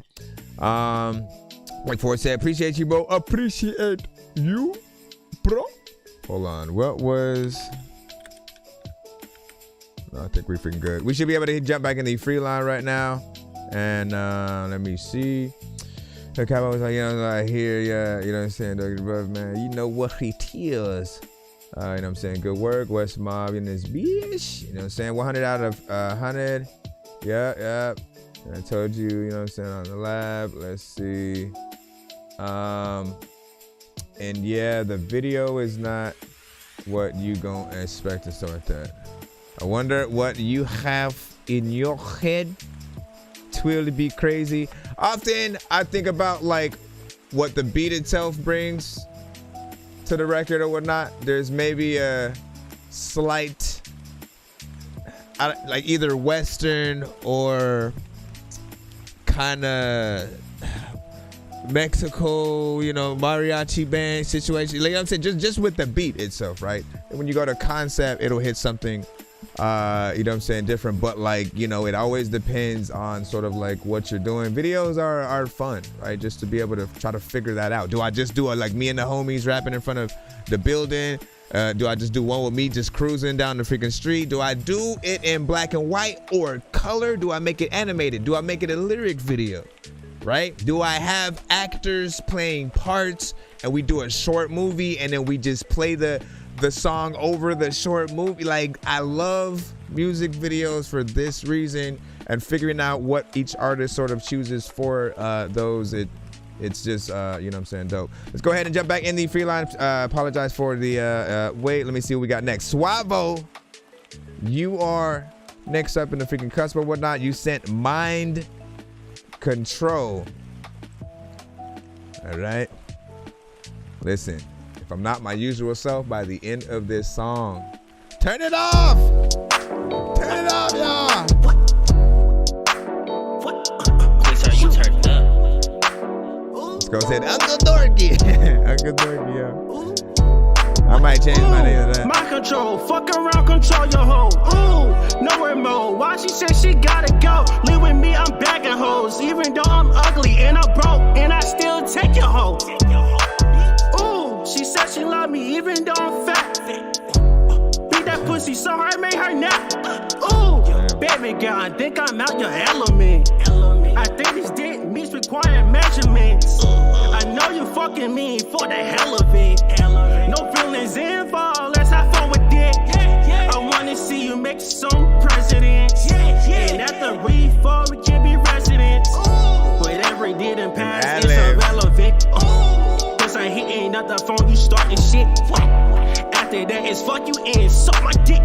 Like Ford said, appreciate you, bro. Appreciate you, bro. Hold on. What was? No, I think we're freaking good. We should be able to jump back in the free line right now, and let me see. The cowboy was like, I hear ya. You know what I'm saying, Dorky, man. You know what it is. You know what I'm saying? Good work, West Mob in this bitch. You know what I'm saying? 100 out of 100. Yeah. I told you, you know what I'm saying, on the lab. Let's see. And yeah, the video is not what you gonna expect and stuff like that. I wonder what you have in your head to really be crazy. Often I think about like what the beat itself brings to the record or whatnot. There's maybe a slight like either Western or kind of Mexico, mariachi band situation. Like I'm saying, just with the beat itself, right? And when you go to concept, it'll hit something, you know what I'm saying, different. But like, it always depends on sort of like what you're doing. Videos are fun, right? Just to be able to try to figure that out. Do I just do like me and the homies rapping in front of the building? Do I just do one with me just cruising down the freaking street? Do I do it in black and white or color? Do I make it animated? Do I make it a lyric video? Right? Do I have actors playing parts and we do a short movie and then we just play the song over the short movie? Like, I love music videos for this reason, and figuring out what each artist sort of chooses for those. It's just, you know what I'm saying, dope. Let's go ahead and jump back in the free line. Apologize for the wait. Let me see what we got next. Suavo, you are next up in the freaking cusp or whatnot. You sent Mind Control. All right. Listen, if I'm not my usual self by the end of this song, turn it off. Turn it off, y'all. Please how you turned up. Let's go say Uncle Dorky. Uncle Dorky, yo. I might change my name to that. My control, fuck around, control your hoe. Ooh, no remote. Why she said she gotta go? Live with me, I'm bagging hoes. Even though I'm ugly and I'm broke, and I still take your hoe. Ooh, she said she love me even though I'm fat. Beat that pussy so hard, made her nap. Ooh, baby girl, I think I'm out your element. I think this dick meets required measurements. I know you fucking me for the hell of it. No feelings involved, let's have fun with it. I wanna see you make some presidents. And after we fall, we can be residents. Whatever it didn't pass, it's irrelevant. Cause I hitting up the phone, you starting shit. After that, it's fuck you and suck my dick.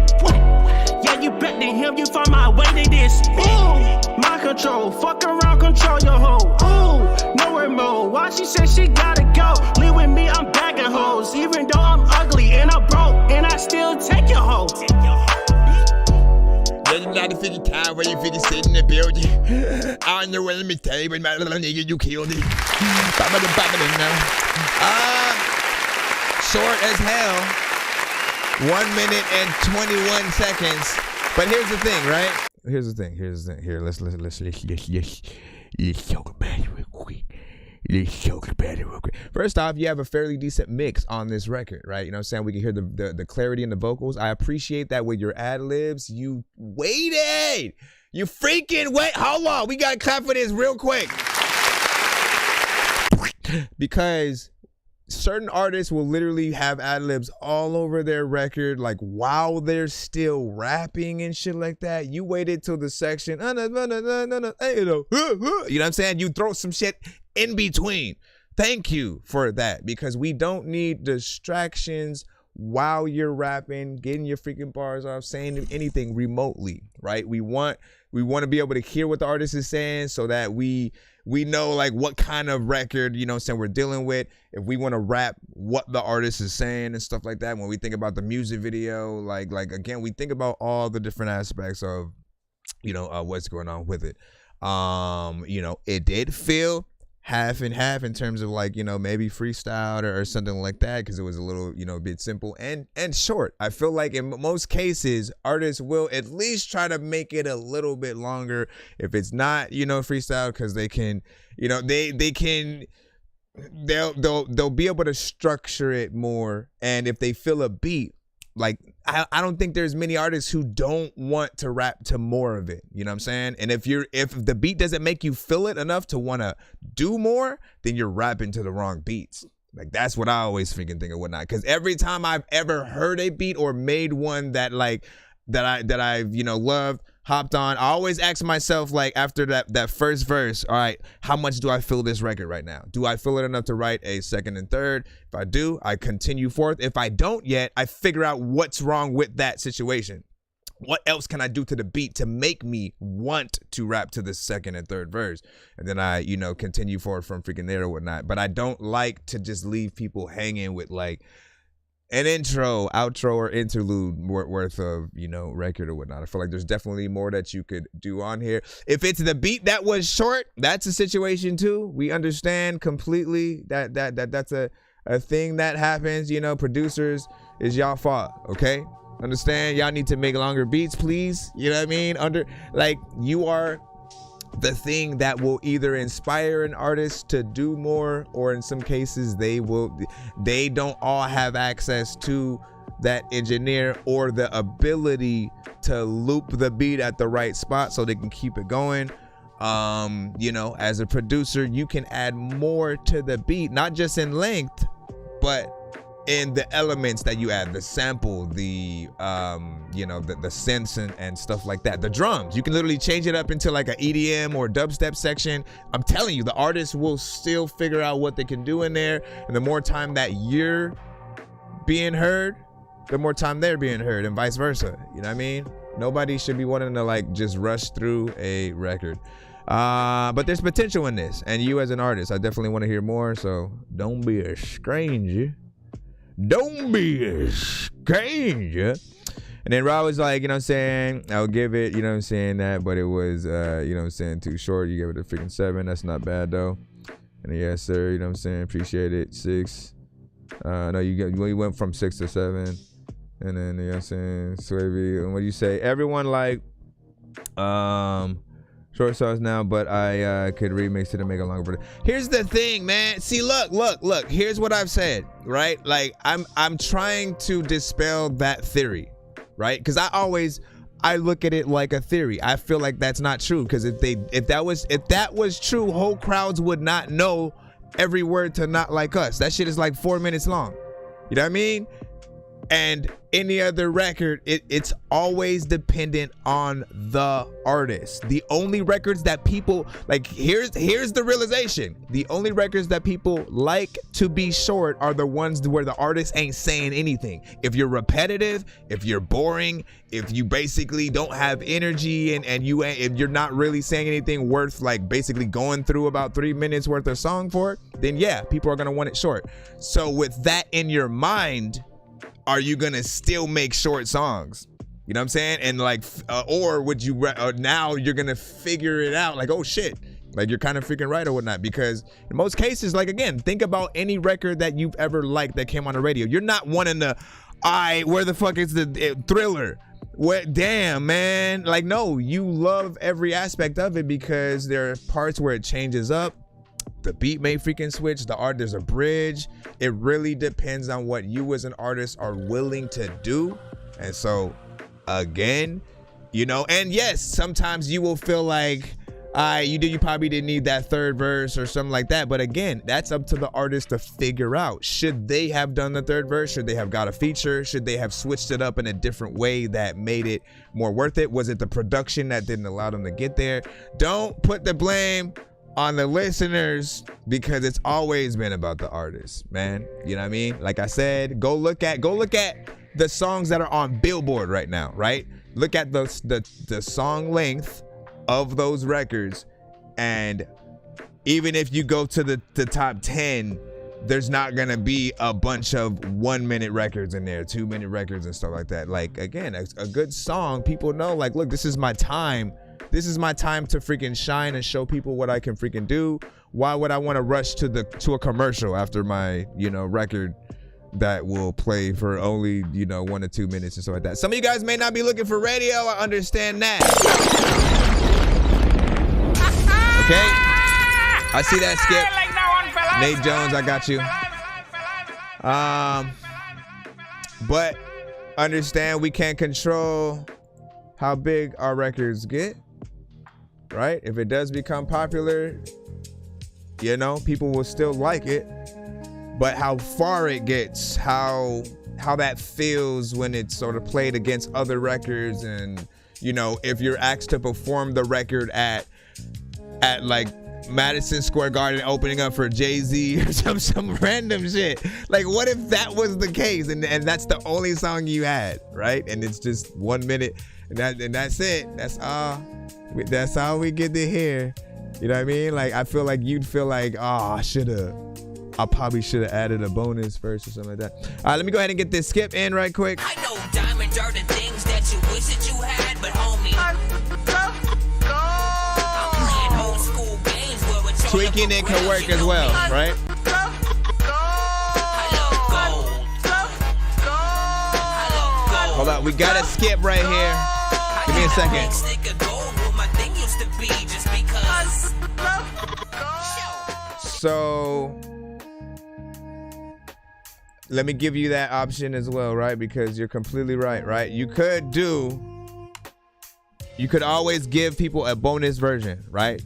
Yeah, Yeah, you bet to him, you find my way to this. Ooh, my control, fuck around, control your hoe. Ooh, nowhere more. Why she said she gotta go? Live with me, I'm bagging hoes. Even though I'm ugly and I'm broke, and I still take your hoe. You're not a figure time where you figure sit in the building. I don't know what let me tell you, but my little nigga, you killed it. Short as hell. 1 minute and 21 seconds. But here's the thing, right? Here's the thing. Here, let's talk about it real quick. First off, you have a fairly decent mix on this record, right? You know what I'm saying? We can hear the clarity in the vocals. I appreciate that with your ad-libs. You waited. You freaking wait. Hold on. We got to clap for this real quick. Because certain artists will literally have ad-libs all over their record, like while they're still rapping and shit like that. You waited till the section, you know what I'm saying? You throw some shit in between. Thank you for that, because we don't need distractions while you're rapping, getting your freaking bars off, saying anything remotely, right? We want to be able to hear what the artist is saying so that we know like what kind of record, you know what I'm saying, we're dealing with. If we want to rap what the artist is saying and stuff like that. When we think about the music video, like again, we think about all the different aspects of, you know, what's going on with it. You know, it did feel half and half in terms of like, you know, maybe freestyle or something like that, because it was a little, you know, a bit simple and short. I feel like in most cases artists will at least try to make it a little bit longer if it's not, you know, freestyle, because they can, you know, they'll be able to structure it more. And if they feel a beat, like I don't think there's many artists who don't want to rap to more of it. You know what I'm saying? And if the beat doesn't make you feel it enough to want to do more, then you're rapping to the wrong beats. Like that's what I always freaking think of whatnot. Because every time I've ever heard a beat or made one that I've, you know, loved, hopped on, I always ask myself, like after that first verse, all right, how much do I feel this record right now? Do I feel it enough to write a second and third? If I do, I continue forth. If I don't yet, I figure out what's wrong with that situation. What else can I do to the beat to make me want to rap to the second and third verse? And then I, you know, continue forward from freaking there or whatnot. But I don't like to just leave people hanging with like an intro, outro, or interlude worth of, you know, record or whatnot. I feel like there's definitely more that you could do on here. If it's the beat that was short, that's a situation too. We understand completely that's a thing that happens. You know, producers, is y'all fault, okay? Understand, y'all need to make longer beats, please. You know what I mean? You are the thing that will either inspire an artist to do more, or in some cases they don't all have access to that engineer or the ability to loop the beat at the right spot so they can keep it going. You know, as a producer, you can add more to the beat, not just in length, but in the elements that you add, the sample, the you know, the synths and stuff like that. The drums, you can literally change it up into like an EDM or dubstep section. I'm telling you, the artist will still figure out what they can do in there. And the more time that you're being heard, the more time they're being heard, and vice versa. You know what I mean? Nobody should be wanting to like just rush through a record. But there's potential in this, and you as an artist, I definitely want to hear more. So don't be a stranger. Don't be a stranger. And then Rob was like, you know what I'm saying, I'll give it, you know what I'm saying, that, but it was, you know what I'm saying, too short. You gave it a freaking 7. That's not bad, though. And then, yes, sir, you know what I'm saying, appreciate it. 6. No, you went from 6 to 7. And then, you know what I'm saying, Swavy, and what do you say? Everyone like, short songs now, but I could remix it and make it longer. Here's the thing, man. See, look. Here's what I've said, right? Like, I'm trying to dispel that theory, right? Because I look at it like a theory. I feel like that's not true, because if that was true, whole crowds would not know every word to Not Like Us. That shit is like 4 minutes long. You know what I mean? And any other record, it's always dependent on the artist. The only records that people like, here's the realization. The only records that people like to be short are the ones where the artist ain't saying anything. If you're repetitive, if you're boring, if you basically don't have energy and if you're not really saying anything worth like basically going through about 3 minutes worth of song for it, then yeah, people are gonna want it short. So with that in your mind, are you gonna still make short songs? You know what I'm saying? And like, or would you, now you're gonna figure it out like, oh shit, like you're kind of freaking right or whatnot. Because in most cases, like again, think about any record that you've ever liked that came on the radio. You're not wanting to, where the fuck is the Thriller? What, damn man, like no, you love every aspect of it because there are parts where it changes up. The beat may freaking switch, there's a bridge. It really depends on what you as an artist are willing to do. And so again, you know, and yes, sometimes you will feel like you probably didn't need that third verse or something like that. But again, that's up to the artist to figure out. Should they have done the third verse? Should they have got a feature? Should they have switched it up in a different way that made it more worth it? Was it the production that didn't allow them to get there? Don't put the blame on the listeners because it's always been about the artist, man. You know what I mean? Like I said, go look at the songs that are on Billboard right now, right? Look at the song length of those records, and even if you go to the top 10, there's not gonna be a bunch of 1 minute records in there, 2 minute records and stuff like that. Like again, a good song, people know like, look, this is my time. This is my time to freaking shine and show people what I can freaking do. Why would I want to rush to a commercial after my, you know, record that will play for only, you know, 1 to 2 minutes and stuff like that? Some of you guys may not be looking for radio. I understand that. Okay. I see that, Skip. Nate Jones, I got you. But understand we can't control how big our records get. Right? If it does become popular, you know, people will still like it. But how far it gets, how that feels when it's sort of played against other records, and you know, if you're asked to perform the record at like Madison Square Garden opening up for Jay-Z or some random shit. Like what if that was the case and that's the only song you had, right? And it's just 1 minute and that's it. That's all we get to hear. You know what I mean? Like I feel like you'd feel like, I probably should have added a bonus verse or something like that. All right, let me go ahead and get this skip in right quick. I know diamonds are the things that you wish that you had, but homie, I'm playing old school games where it's tweaking it can work as well, right? Hold on, we got a skip right here. Give me a second. So let me give you that option as well, right? Because you're completely right? You could always give people a bonus version, right?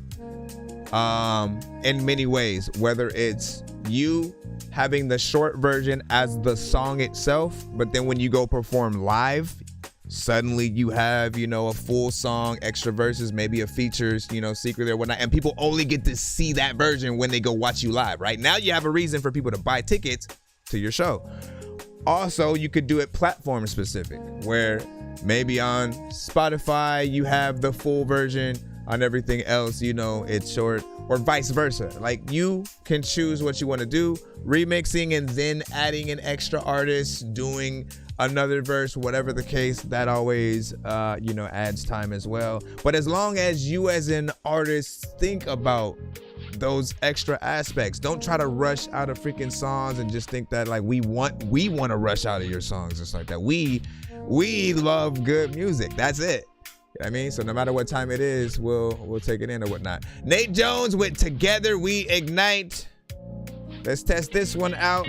In many ways, whether it's you having the short version as the song itself, but then when you go perform live, suddenly you have, you know, a full song, extra verses, maybe a features, you know, secretly or whatnot, and people only get to see that version when they go watch you live, right? Now you have a reason for people to buy tickets to your show. Also, you could do it platform specific, where maybe on Spotify you have the full version, on everything else, you know, it's short, or vice versa. Like you can choose what you want to do, remixing and then adding an extra artist, doing another verse, whatever the case, that always, you know, adds time as well. But as long as you as an artist think about those extra aspects, don't try to rush out of freaking songs and just think that like we want to rush out of your songs. It's like that. We love good music. That's it. You know what I mean? So no matter what time it is, we'll take it in or whatnot. Nate Jones with Together We Ignite. Let's test this one out.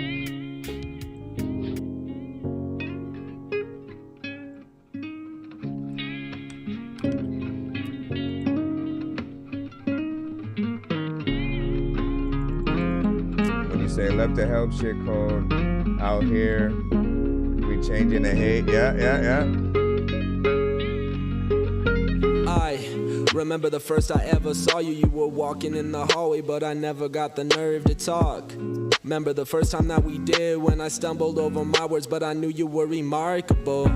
When you say left to help shit called out here, we Like changing the hate. Yeah. I remember the first I ever saw you. You were walking in the hallway, but I never got the nerve to talk. Remember the first time that we did, when I stumbled over my words, but I knew you were remarkable.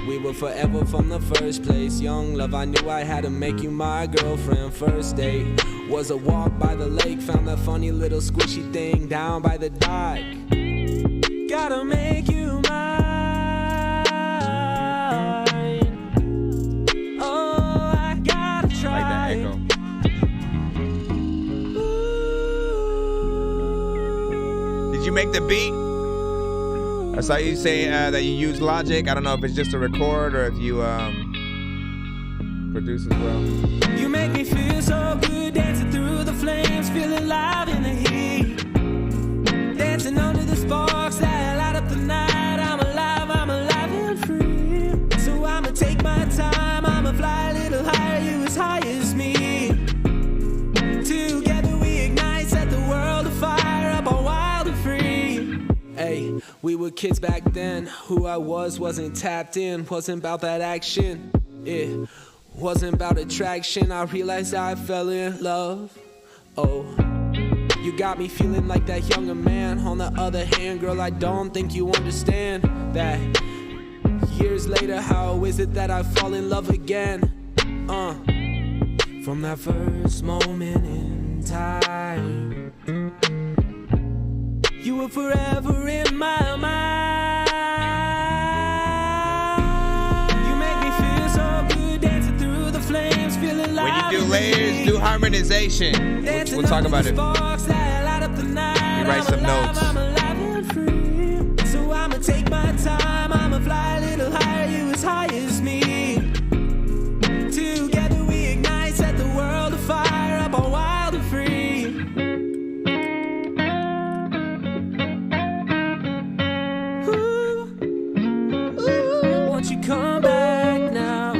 We were forever from the first place. Young love, I knew I had to make you my girlfriend. First date was a walk by the lake. Found that funny little squishy thing down by the dock. Gotta make you mine. Oh, I gotta try. Like that echo. Did you make the beat? I saw you say that you use Logic. I don't know if it's just a record or if you produce as well. You make me feel so good, dancing through the flames, feeling alive in the heat. Dancing under the sparks that light up the night. I'm alive and free. So I'ma take my time, I'ma fly a little higher, you as high as me. Together we ignite, set the world afire, up all wild and free. Hey, we were kids back then. Who I wasn't tapped in, wasn't about that action. It wasn't about attraction. I realized I fell in love. Oh, you got me feeling like that younger man. On the other hand, girl, I don't think you understand that years later, how is it that I fall in love again? From that first moment in time, you were forever in my mind. You make me feel so good, dancing through the flames, feeling like when you do layers, do harmonization. We'll talk about it. We write some notes. So I'ma take my time, I'ma fly a little higher, you as high as me. Together we ignite, set the world afire, up all wild and free. Won't you come back now?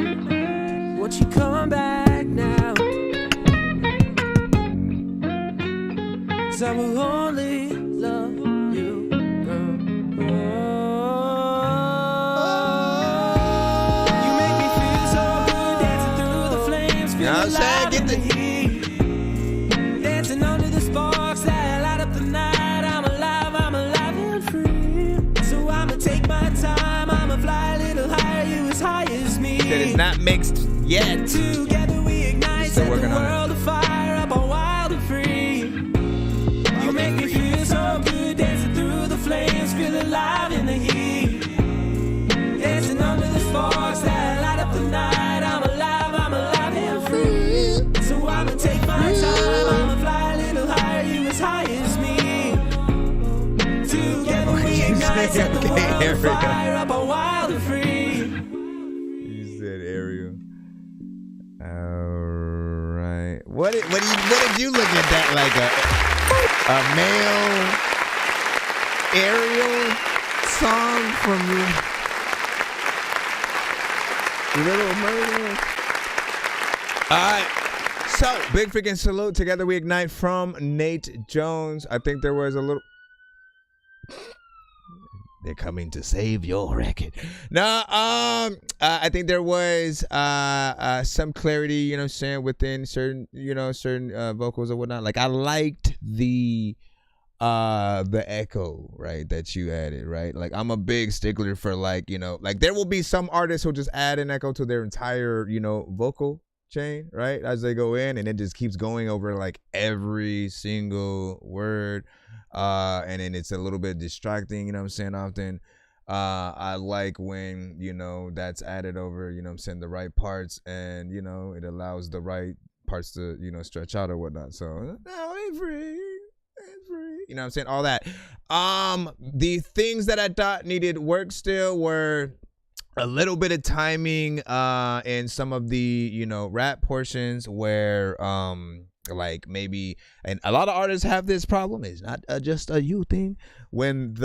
Won't you come back now? 'Cause I will only love you, girl. You make me feel so good, dancing through the flames, feeling alive in the heat. Dancing under the sparks that light up the night. I'm alive and free. So I'ma take my time, I'ma fly a little higher, you as high as me. That is not mixed yet. Together we ignite, Still set the working on it. world afire, up all wild and free. You make me feel so good, dancing through the flames, feeling alive in the heat. Dancing under the sparks that light up the night. I'm alive and free. So I'ma take my time, I'ma fly a little higher, you as high as me. Together we ignite, set the world afire, up all wild and free. You said Ariel. All right. What did you look at that like a male Ariel song from Little Mermaid? All right. So, big freaking salute. Together We Ignite from Nate Jones. I think there was a little... They're coming to save your record. No, I think there was some clarity, you know what I'm saying, within certain vocals or whatnot. Like I liked the echo, right, that you added, right? Like I'm a big stickler for like there will be some artists who just add an echo to their entire, vocal chain, right? As they go in, and it just keeps going over like every single word. And then it's a little bit distracting, you know what I'm saying, often. I like when, that's added over, the right parts, and, it allows the right parts to, stretch out or whatnot. So, ain't free. You know what I'm saying? All that. The things that I thought needed work still were a little bit of timing in some of the, rap portions where, like maybe, and a lot of artists have this problem, it's not just a you thing, when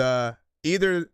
either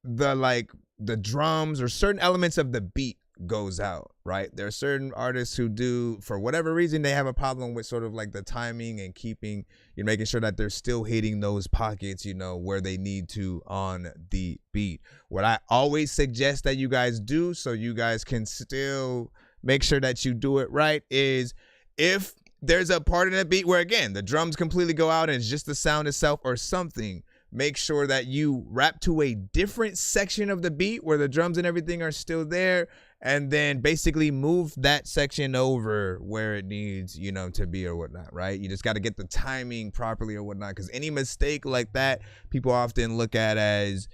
the drums or certain elements of the beat goes out, right? There are certain artists who do, for whatever reason, they have a problem with sort of like the timing and keeping, making sure that they're still hitting those pockets, where they need to on the beat. What I always suggest that you guys do, so you guys can still make sure that you do it right, is if there's a part in the beat where, again, the drums completely go out and it's just the sound itself or something, make sure that you rap to a different section of the beat where the drums and everything are still there, and then basically move that section over where it needs, to be or whatnot, right? You just got to get the timing properly or whatnot, because any mistake like that, people often look at as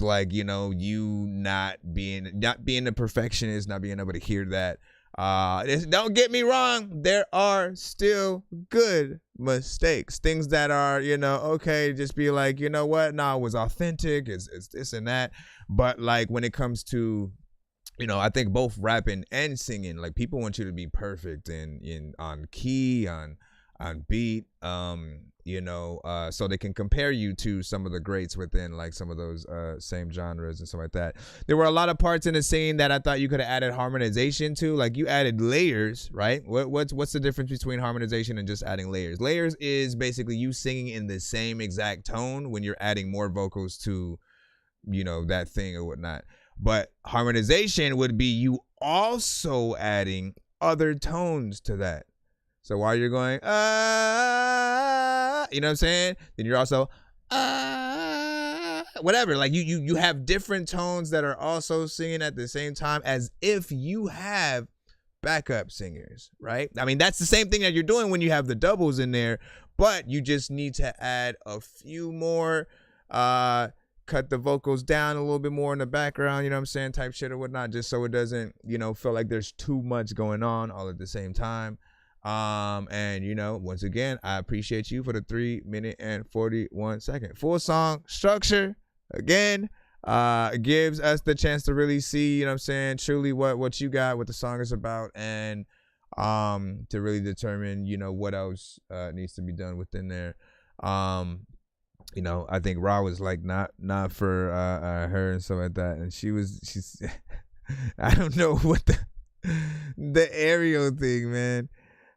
like, you not being a perfectionist, not being able to hear that. Don't get me wrong, there are still good mistakes, things that are, okay, just be like, you know what, no, it was authentic, it's this and that. But like when it comes to, I think both rapping and singing, like people want you to be perfect in on key, on beat, so they can compare you to some of the greats within like some of those same genres and stuff like that. There were a lot of parts in the scene that I thought you could have added harmonization to, like you added layers, right? What's the difference between harmonization and just adding layers? Layers is basically you singing in the same exact tone when you're adding more vocals to, that thing or whatnot. But harmonization would be you also adding other tones to that. So while you're going, you know what I'm saying? Then you're also, whatever. Like you have different tones that are also singing at the same time, as if you have backup singers, right? I mean, that's the same thing that you're doing when you have the doubles in there, but you just need to add a few more, cut the vocals down a little bit more in the background, type shit or whatnot, just so it doesn't, feel like there's too much going on all at the same time. And once again, I appreciate you for the 3 minute and 41 second full song structure. Again, gives us the chance to really see, truly what you got, what the song is about, and to really determine, what else needs to be done within there. I think Ra was like not for her and stuff like that, and she's I don't know what the aerial thing, man.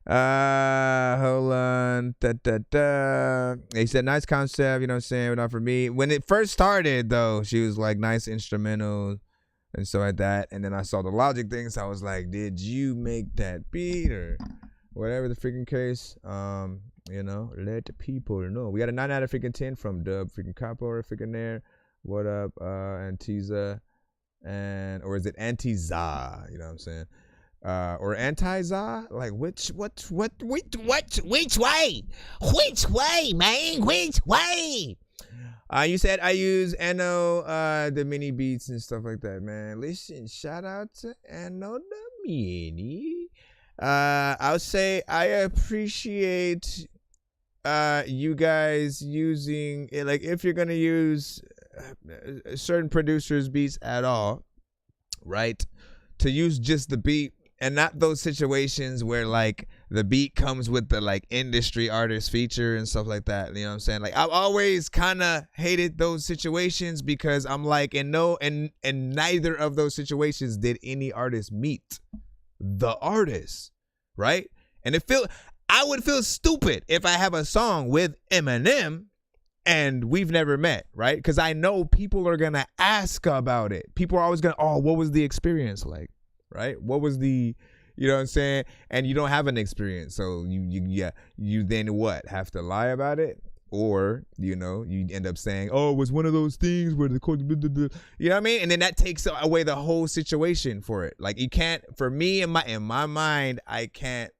Hold on. They said nice concept, but not for me. When it first started though, she was like nice instrumental and stuff like that. And then I saw the Logic thing, so I was like, did you make that beat or whatever the freaking case? Let the people know. We got a 9 out of freaking 10 from Dub freaking Capo or freaking there. What up, Antiza? Or is it Antiza? You know what I'm saying? Or anti-za? Like which way? Which way, man? Which way? You said I use Anno, the mini beats and stuff like that, man. Listen, shout out to Anno the mini. I'll say I appreciate you guys using it. Like if you're gonna use certain producers' beats at all, right? To use just the beat. And not those situations where like the beat comes with the like industry artist feature and stuff like that. You know what I'm saying? Like I've always kind of hated those situations because I'm like, and neither of those situations did any artist meet the artist, right? And I would feel stupid if I have a song with Eminem and we've never met, right? Because I know people are gonna ask about it. People are always gonna, what was the experience like? Right? What was the, you know what I'm saying? And you don't have an experience. So you then what? Have to lie about it? Or, you end up saying, it was one of those things where the court, you know what I mean? And then that takes away the whole situation for it. Like you can't, for me in my mind, I can't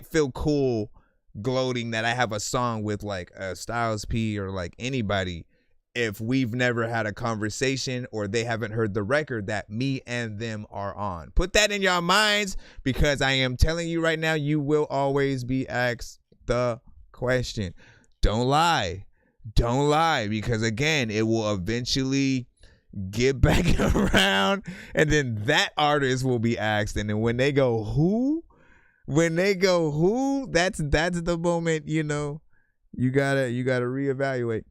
feel cool gloating that I have a song with like Styles P or like anybody if we've never had a conversation or they haven't heard the record that me and them are on. Put that in your minds, because I am telling you right now, you will always be asked the question. Don't lie, because again, it will eventually get back around, and then that artist will be asked, and then when they go who, that's the moment, you gotta reevaluate.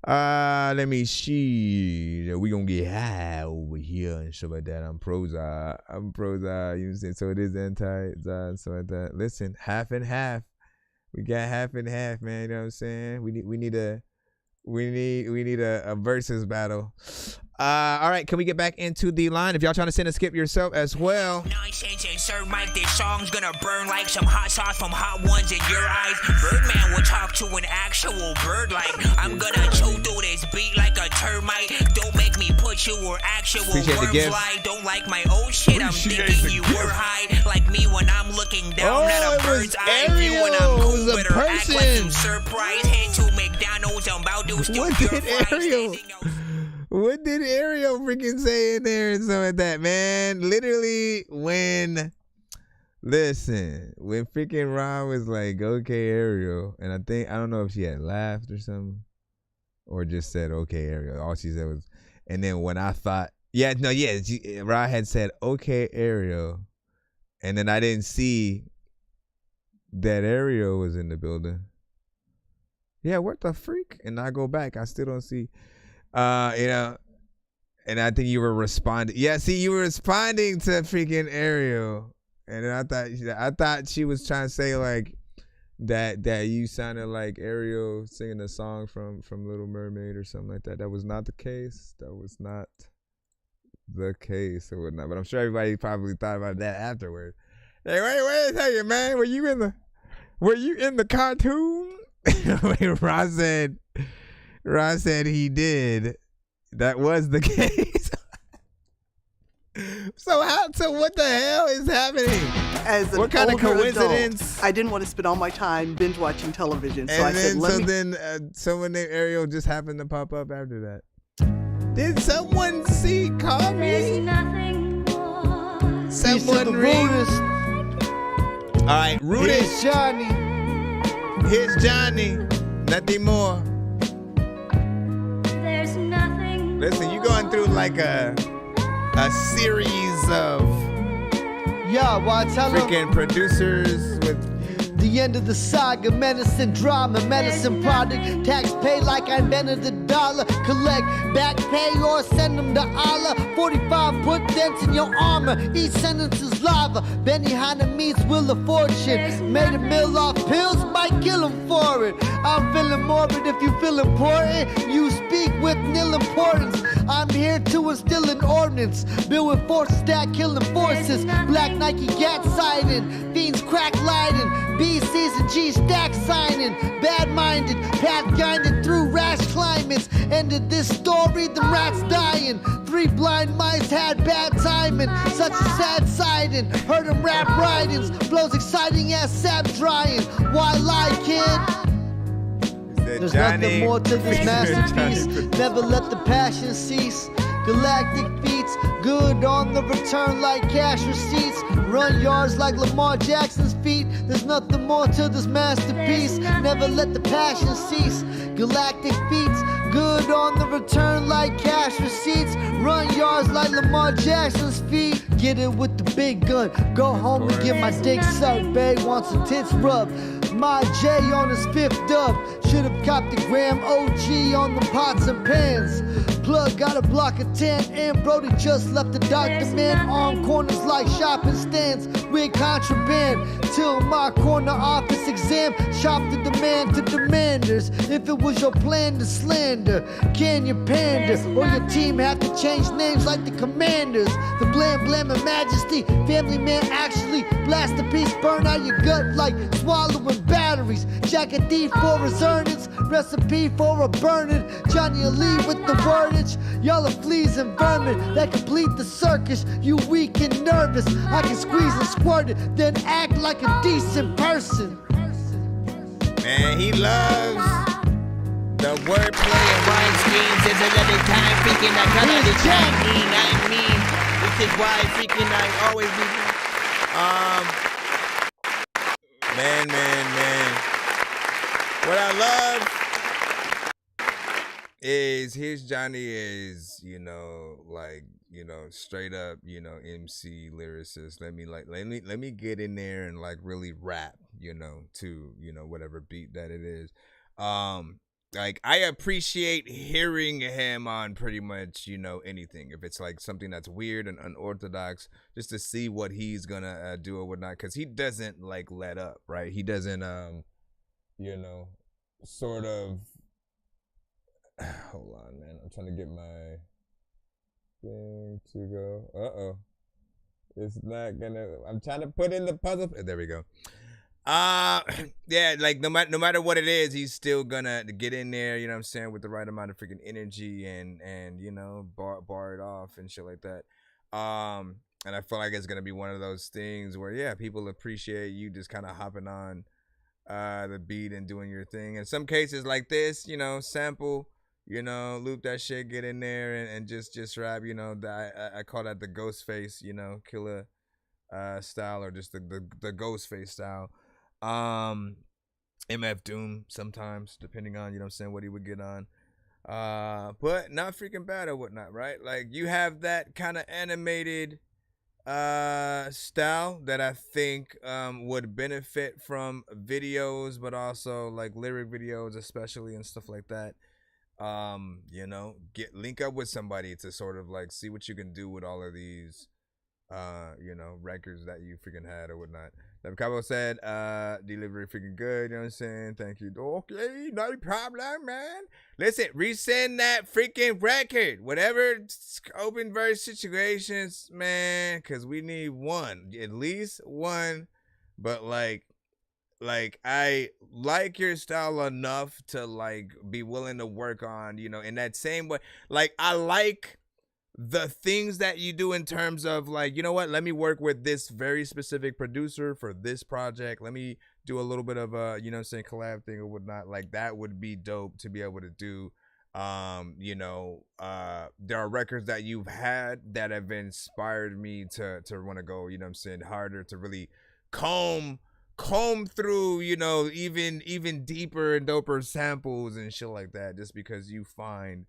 Let me see. We gonna get high over here and stuff like that. I'm Proza. You know what I'm saying? So it is anti-za, so like that. Listen, half and half. We got half and half, man. You know what I'm saying? We need a versus battle. All right, can we get back into the line? If y'all trying to send a skip yourself as well. Nonsense and sir Mike, this song's gonna burn like some hot sauce from hot ones in your eyes. Birdman will talk to an actual bird like I'm gonna chew through this beat like a termite. Don't make me put you where actual worms lie. Don't like my old shit, I'm thinking you were high. Like me when I'm looking down at a bird's eye view when I'm cool with her. Act like you surprised. Head to McDonald's, I'm about to steal your fries. What did Ariel freaking say in there and stuff like that, man? Literally, when freaking Ron was like, okay, Ariel, and I don't know if she had laughed or something, or just said, okay, Ariel. All she said was, and then when I thought, Ron had said, okay, Ariel, and then I didn't see that Ariel was in the building. Yeah, what the freak? And I go back, I still don't see. And I think you were responding. Yeah, see, you were responding to freaking Ariel, and then I thought she was trying to say like that you sounded like Ariel singing a song from Little Mermaid or something like that. That was not the case. That was not the case or whatnot. But I'm sure everybody probably thought about that afterward. Hey, wait a second, man. Were you in the cartoon? Ron said he did. That was the case. So what the hell is happening? What kind of coincidence? Adult, I didn't want to spend all my time binge watching television, so I said, then someone named Ariel just happened to pop up after that. Did someone call me? Someone ring? All right, Rudy. Here's Johnny. Here's Johnny. Nothing more. There's nothing. Listen, you going through like a series of freaking producers with the end of the saga, medicine drama, medicine product, tax pay like I invented the dollar, collect back pay or send them to Allah, 45 put dents in your armor, each sentence is lava, Benihana meets Wheel of Fortune, made a meal off pills, might kill him for it, I'm feeling morbid if you feel important, you speak with nil importance, I'm here to instill an ordinance, build with forces that killing forces, black Nike gat sighting, fiends crack lighting, BC's and G stack signing, bad-minded, path-guided through rash climates. Ended this story, the rats dying. 3 blind mice had bad timing, such a sad sighting. Heard them rap writings, flows exciting as sap drying. Why lie, kid? There's nothing more to this masterpiece. Never let the passion cease. Galactic beats, good on the return like cash receipts. Run yards like Lamar Jackson's feet. There's nothing more to this masterpiece. Never let the passion cease. Galactic beats, good on the return like cash receipts. Run yards like Lamar Jackson's feet. Get it with the big gun. Go home and get my dick sucked, babe. Want some tits rubbed. My J on his 5th dub. Should've copped the Graham OG on the pots and pans. Plug got a block of 10 and Brody just left the doctor man on corners like shopping stands with contraband. Till my corner office exam, shop the demand to demanders. If it was your plan to slander, can you pander? Or your team have to change names like the Commanders. The blam and majesty, family man actually blast a piece, burn out your gut like swallowing batteries. Jack a D for his earnings, recipe for a burning. Johnny Lee with the wordage. Y'all are fleas and vermin that complete the circus. You weak and nervous. I can squeeze and squirt it, then act like a decent person. Man, he loves the wordplay and rhyme schemes. There's 11 times freaking I got out the Chinese. I mean, this is why freaking I always be. Man. What I love is here's Johnny is, straight up, MC lyricist. Let me get in there and like really rap, to, whatever beat that it is. Like, I appreciate hearing him on pretty much, you know, anything. If it's like something that's weird and unorthodox, just to see what he's gonna do or whatnot, because he doesn't like let up, right? He doesn't, you know, sort of. Hold on, man. I'm trying to get my thing to go. It's not gonna. I'm trying to put in the puzzle. There we go. Yeah, like no matter what it is, he's still gonna get in there, you know what I'm saying, with the right amount of freaking energy and you know, bar it off and shit like that. And I feel like it's gonna be one of those things where, yeah, people appreciate you just kind of hopping on the beat and doing your thing. In some cases like this, you know, sample, you know, loop that shit, get in there and just rap, you know, I call that the ghost face, you know, killer style, or just the ghost face style. MF Doom sometimes, depending on, you know what I'm saying, what he would get on. But not freaking bad or whatnot, right? Like, you have that kind of animated style that I think would benefit from videos, but also like lyric videos especially and stuff like that. You know, link up with somebody to sort of like see what you can do with all of these you know, records that you freaking had or whatnot. Like Cabo said, delivery freaking good, you know what I'm saying? Thank you. Okay, no problem, man. Listen, resend that freaking record. Whatever open verse situations, man, because we need one, at least one. But like I like your style enough to like be willing to work on, you know, in that same way. Like, I like the things that you do in terms of like, you know what, let me work with this very specific producer for this project. Let me do a little bit of a, you know what I'm saying, collab thing or whatnot. Like, that would be dope to be able to do. You know, there are records that you've had that have inspired me to want to go, you know what I'm saying, harder, to really comb through, you know, even deeper and doper samples and shit like that, just because you find,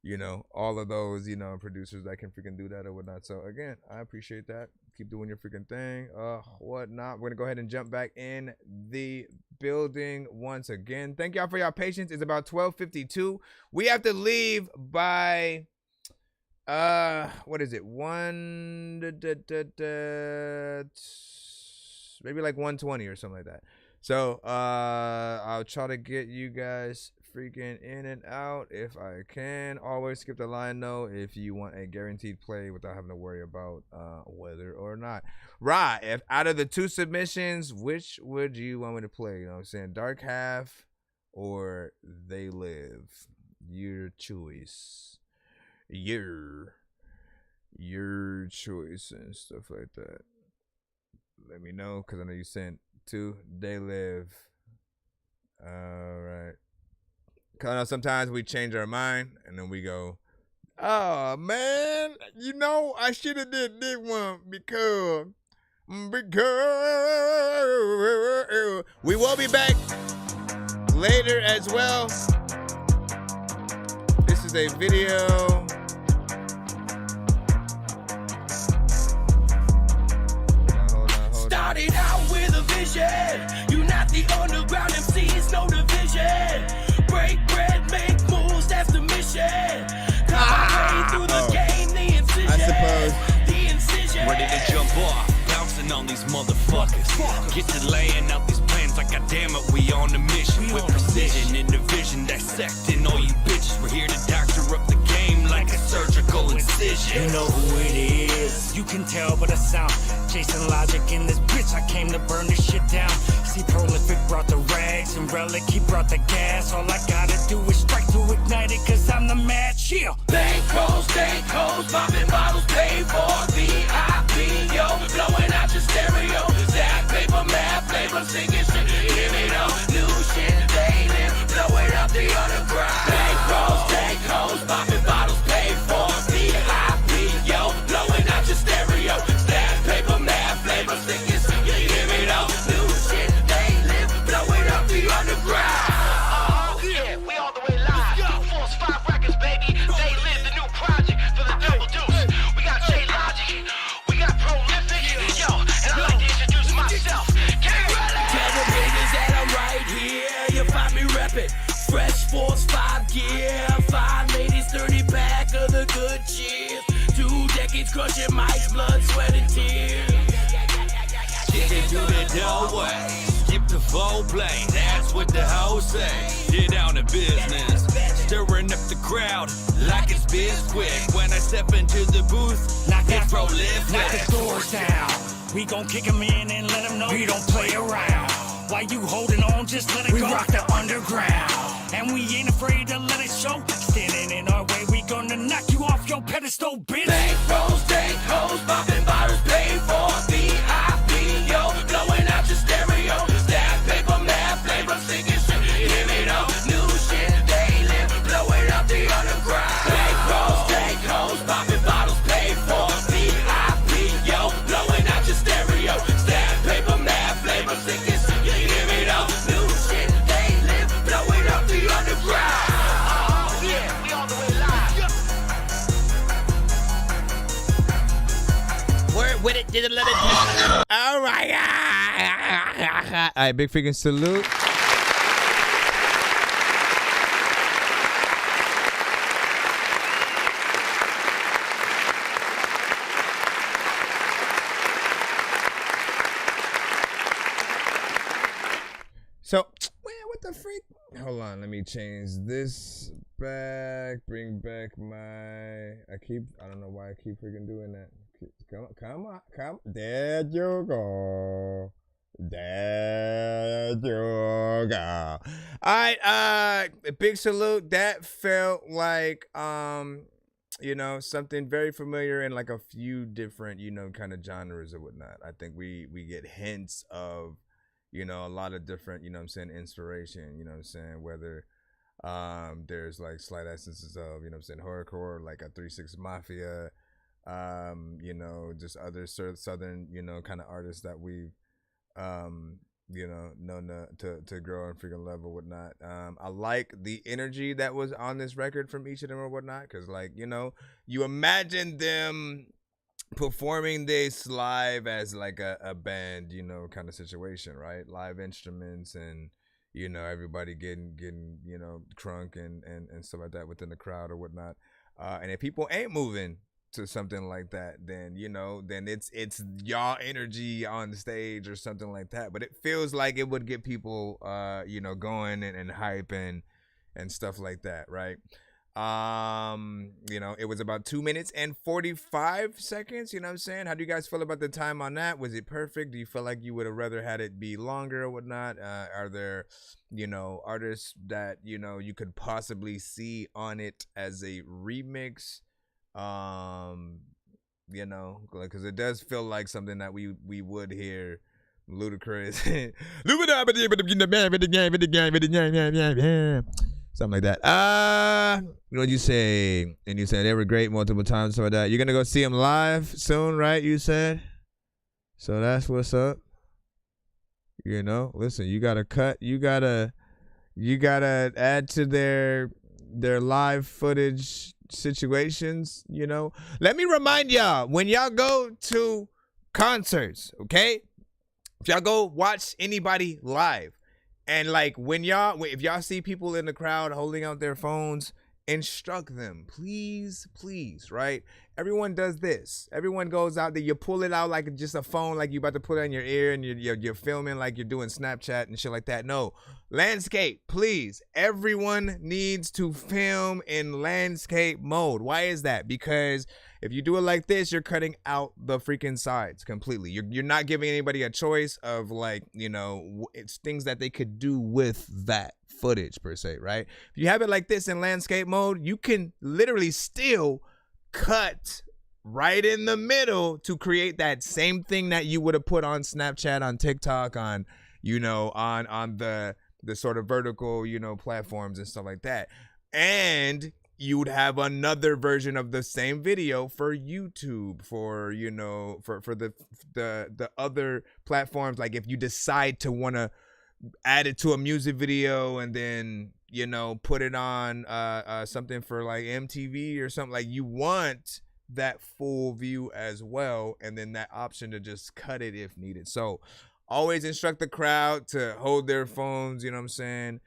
you know, all of those, you know, producers that can freaking do that or whatnot. So again, I appreciate that. Keep doing your freaking thing. Whatnot. We're gonna go ahead and jump back in the building once again. Thank y'all for y'all patience. It's about 12:52. We have to leave by what is it? Maybe like 1:20 or something like that. So I'll try to get you guys freaking in and out if I can. Always skip the line though if you want a guaranteed play without having to worry about whether or not. Right, if out of the two submissions, which would you want me to play? You know what I'm saying? Dark Half or They Live? Your choice. Your choice and stuff like that. Let me know, because I know you sent two. They Live. All right. Because sometimes we change our mind and then we go, oh man, you know, I should have did this one because we will be back later as well. This is a video. Hold on. Started out with a vision. You not the underground MCs, no division. Break bread, make moves, that's the mission. Come way through the game, the incision. I suppose. The incision. Ready to jump off, bouncing on these motherfuckers. Get to laying out these plans like, goddamn it, we on the mission. With precision and division, dissecting all you bitches. We're here to doctor up the game like a surgical incision. You know who it is, you can tell by the sound. Jason Logic in this bitch, I came to burn this shit down. See, Prolific brought the rags and Relic, he brought the gas. All I gotta do is strike to ignite it, cause I'm the mad chill. Bankroll, popping bottles, paid for VIP, yo. Blowing out your stereo, that paper, math, flavor, singing shit, hear me though. New shit, daily, blowing up the underground. Bankroll, popping bottles, paid for VIP, yo. Blowing out your stereo, that paper, math, flavor, singing shit, hear me though. New shit, daily, blowing up the underground. Oh yeah, we all the way live. 2 Force 5 records, baby. They Live, the new project. good cheers. 2 decades crushing mics, blood, sweat, and tears. Kick it through the doorway, skip the foreplay, that's what the hoes say. Get down to business, stirring up the crowd like it's biz quick. When I step into the booth, knock it prolific. Knock the doors down, we gon' kick 'em in and let 'em know we don't play around. Why you holding on, just let it go. We rock the underground, and we ain't afraid to let it show. Standing in our way, we gonna knock you off your pedestal, bitch. Bank rolls, take hoes, popping bottles, paid for VIP, yo. Blowing out your stereo, stack paper, math, flavor, singing shit. You hear me though? New shit, daily, blowing out the underground. Bank rolls, take hoes, popping bottles, paid for VIP, yo. Blowing out your stereo, stack paper, math, flavor, singing shit. You hear me though? New shit, daily, blowing out the underground. With it, did it, let it. Oh my God! All right, big freaking salute. So, what the freak? Hold on, let me change this back. Bring back my. I don't know why I keep freaking doing that. Come on. There you go. There you go. All right, big salute. That felt like, something very familiar in like a few different, kind of genres or whatnot. I think we get hints of, a lot of different, inspiration, whether there's like slight essences of, horrorcore, like a 3 6 Mafia, just other southern, kind of artists that we've, known to grow and freaking love or whatnot. I like the energy that was on this record from each of them or whatnot, because like, you imagine them performing this live as like a band, kind of situation, right? Live instruments and, everybody getting crunk and stuff like that within the crowd or whatnot. And if people ain't moving to something like that, then then it's y'all energy on the stage or something like that. But it feels like it would get people going and hype and stuff like that, right? It was about 2 minutes and 45 seconds. How do you guys feel about the time on that? Was it perfect? Do you feel like you would have rather had it be longer or whatnot? Are there artists that you could possibly see on it as a remix? Because it does feel like something that we would hear Ludacris something like that. What'd you say? And you said they were great multiple times. So that you're gonna go see them live soon, right? You said. So that's what's up. Listen, you gotta cut. You gotta add to their live footage situations. Let me remind y'all, when y'all go to concerts, okay? If y'all go watch anybody live, and like if y'all see people in the crowd holding out their phones, instruct them, please, right? Everyone does this. Everyone goes out there, you pull it out like just a phone, like you about to put it in your ear, and you're filming like you're doing Snapchat and shit like that. No, landscape, please. Everyone needs to film in landscape mode. Why is that? Because if you do it like this, you're cutting out the freaking sides completely. You're not giving anybody a choice of like, it's things that they could do with that footage per se, right? If you have it like this in landscape mode, you can literally still cut right in the middle to create that same thing that you would have put on Snapchat, on TikTok, on on the sort of vertical platforms and stuff like that. And you would have another version of the same video for YouTube, for for the other platforms. Like if you decide to want to add it to a music video and then put it on something for like MTV or something, like you want that full view as well, and then that option to just cut it if needed. So always instruct the crowd to hold their phones, in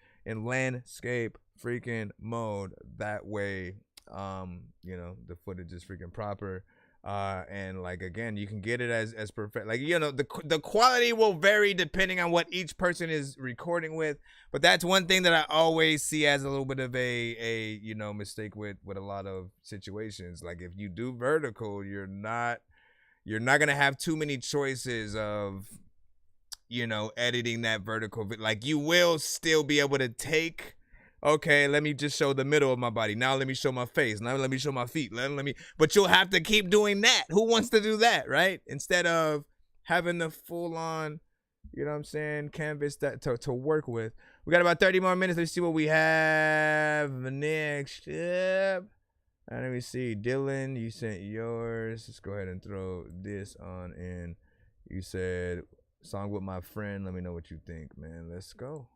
landscape freaking mode. That way You know, the footage is freaking proper. And like, again, you can get it as perfect. Like, you know, the quality will vary depending on what each person is recording with. But that's one thing that I always see as a little bit of a you know, mistake with a lot of situations. Like, if you do vertical, you're not gonna have too many choices of, you know, editing that vertical. Like, you will still be able to take, okay, let me just show the middle of my body. Now let me show my face. Now let me show my feet. But you'll have to keep doing that. Who wants to do that, right? Instead of having the full on, you know what I'm saying, canvas that to work with. We got about 30 more minutes. Let's see what we have next. Yep. Let me see. Dylan, you sent yours. Let's go ahead and throw this on in. You said song with my friend. Let me know what you think, man. Let's go.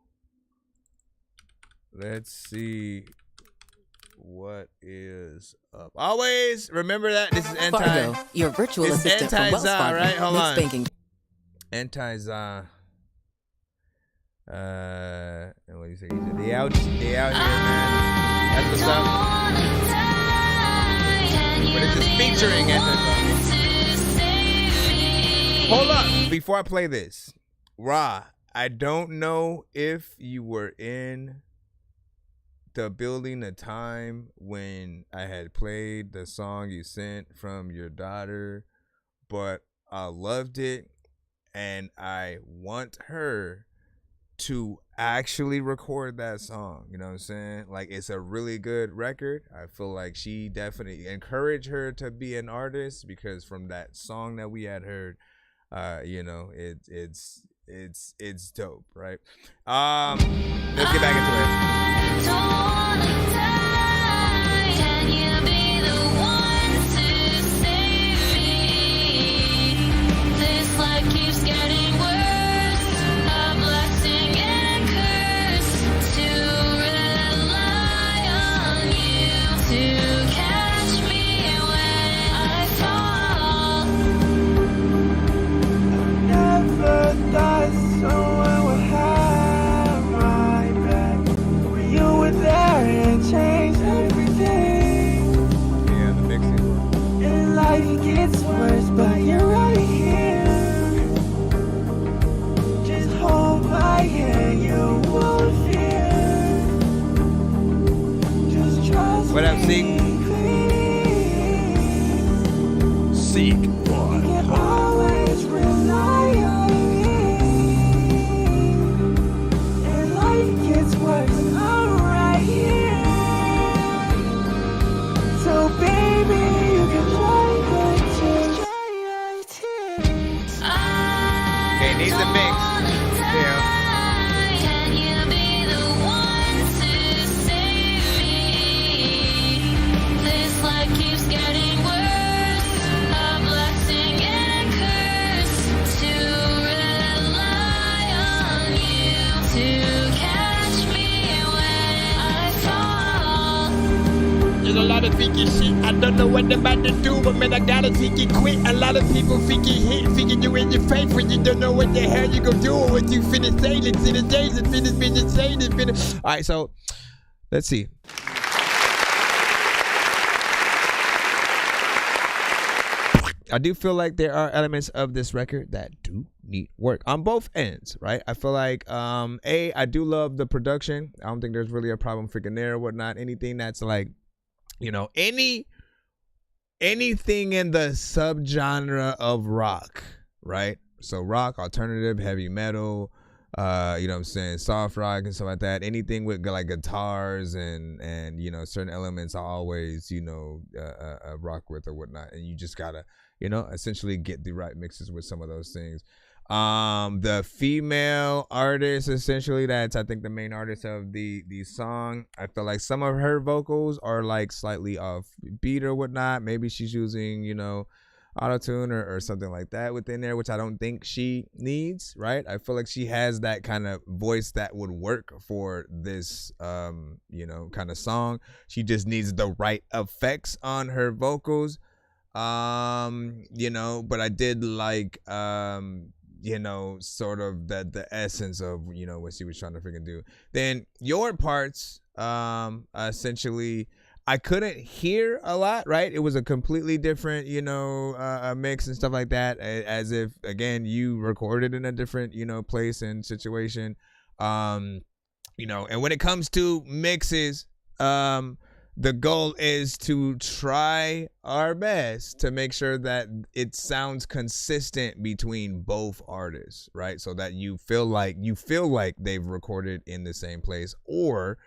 Let's see what is up. Always remember that this is Fargo, your virtual assistant from Wells Fargo. Right? Hold on. Banking. Anti-za. And what do you say? They out here, man. That's what's up. But it's just featuring Anti-za. Hold up. Before I play this, Ra, I don't know if you were in the building the time when I had played the song you sent from your daughter, but I loved it, and I want her to actually record that song. You know what I'm saying? Like, it's a really good record. I feel like she definitely encouraged her to be an artist, because from that song that we had heard, you know, it's dope, right? Let's get back into it. But you're right here. Just hold my hand, you won't fear. Just trust what up, Seek? Seek. You can always rely on me. And life gets worse, I'm right here. So baby, you can try good too. Okay, needs a mix. Yeah. A lot of freaky shit, I don't know what I'm about to do, but man, I gotta think it quick. A lot of people think it hit, thinking you in your face when you don't know what the hell you gonna do or what you finna say. It's in the days, it's been insane, it's been. All right, so let's see. I do feel like there are elements of this record that do need work on both ends, right? I feel like, I do love the production. I don't think there's really a problem freaking there or whatnot. Anything that's like, you know, anything in the subgenre of rock, right? So rock, alternative, heavy metal, you know what I'm saying, soft rock and stuff like that. Anything with like guitars and you know, certain elements I always, you know, rock with or whatnot. And you just gotta, you know, essentially get the right mixes with some of those things. The female artist, essentially, that's I think the main artist of the song. I feel like some of her vocals are like slightly off beat or whatnot. Maybe she's using, you know, auto-tune or something like that within there, which I don't think she needs, right? I feel like she has that kind of voice that would work for this you know, kind of song. She just needs the right effects on her vocals. You know, but I did like you know, sort of the essence of, you know, what she was trying to freaking do. Then your parts, essentially, I couldn't hear a lot, right? It was a completely different, you know, mix and stuff like that, as if, again, you recorded in a different, you know, place and situation. You know, and when it comes to mixes, the goal is to try our best to make sure that it sounds consistent between both artists, right? So that you feel like they've recorded in the same place, or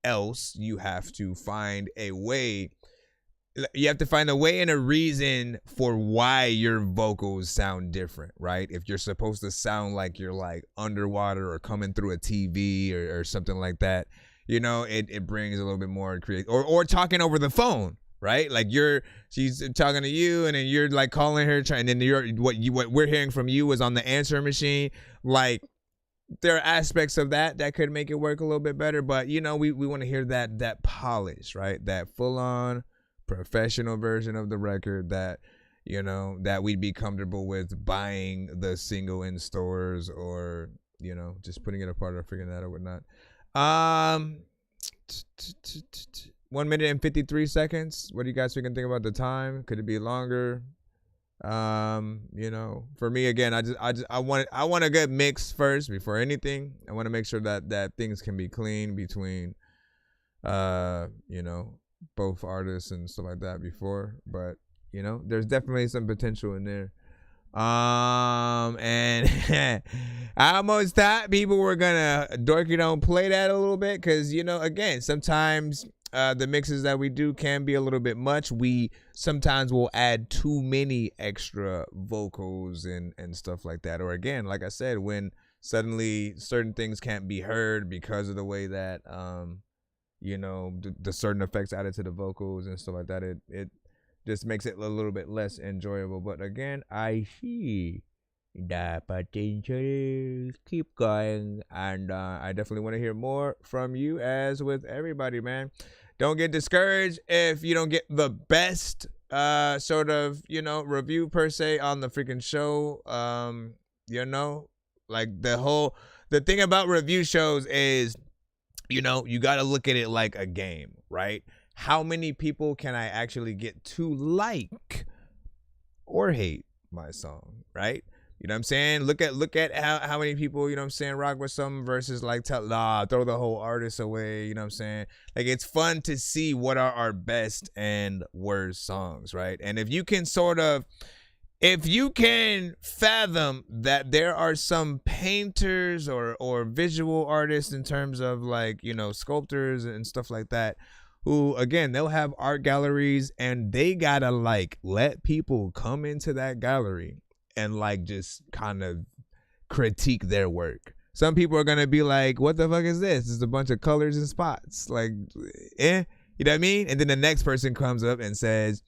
else you have to find a way. You have to find a way and a reason for why your vocals sound different, right? If you're supposed to sound like you're like underwater or coming through a TV or something like that, you know, it brings a little bit more creative. Or talking over the phone, right? Like she's talking to you and then you're like calling her, and then what we're hearing from you is on the answer machine. Like, there are aspects of that could make it work a little bit better, but you know, we want to hear that polish, right? That full on professional version of the record that, you know, that we'd be comfortable with buying the single in stores, or, you know, just putting it apart or figuring that out or whatnot. 1 minute and 53 seconds. What do you guys think about the time? Could it be longer? You know, for me, again, I want a good mix first before anything. I want to make sure that things can be clean between you know, both artists and stuff like that before, but you know, there's definitely some potential in there. And I almost thought people were gonna Dorky don't play that a little bit, because, you know, again, sometimes the mixes that we do can be a little bit much. We sometimes will add too many extra vocals and stuff like that. Or again, like I said, when suddenly certain things can't be heard because of the way that, you know, the certain effects added to the vocals and stuff like that, it just makes it a little bit less enjoyable. But again, I see the potential. Keep going. And I definitely want to hear more from you, as with everybody, man. Don't get discouraged if you don't get the best sort of, you know, review per se on the freaking show. You know, like the thing about review shows is, you know, you got to look at it like a game, right? How many people can I actually get to like or hate my song, right? You know what I'm saying? Look at how many people, you know what I'm saying, rock with something versus like throw the whole artist away, you know what I'm saying? Like, it's fun to see what are our best and worst songs, right? And if you can fathom that there are some painters or visual artists in terms of, like, you know, sculptors and stuff like that, who, again, they'll have art galleries and they gotta like let people come into that gallery and like just kind of critique their work. Some people are gonna be like, what the fuck is this? It's a bunch of colors and spots. Like, you know what I mean? And then the next person comes up and says,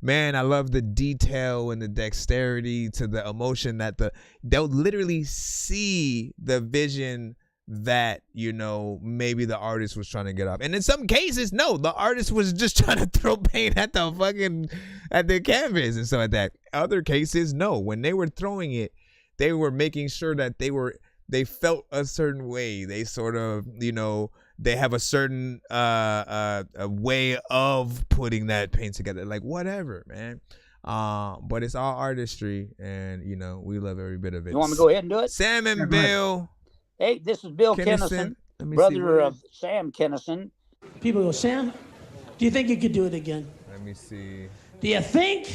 man, I love the detail and the dexterity to the emotion that they'll literally see the vision that, you know, maybe the artist was trying to get off. And in some cases, no, the artist was just trying to throw paint at the canvas and stuff like that. Other cases, no, when they were throwing it, they were making sure that they felt a certain way. They sort of, you know, they have a certain a way of putting that paint together. Like, whatever, man. But it's all artistry, and, you know, we love every bit of it. You want me to go ahead and do it? Sam and Bill. Hey, this is Bill Kennison, brother of Sam Kennison. People go, Sam, do you think you could do it again? Let me see. Do you think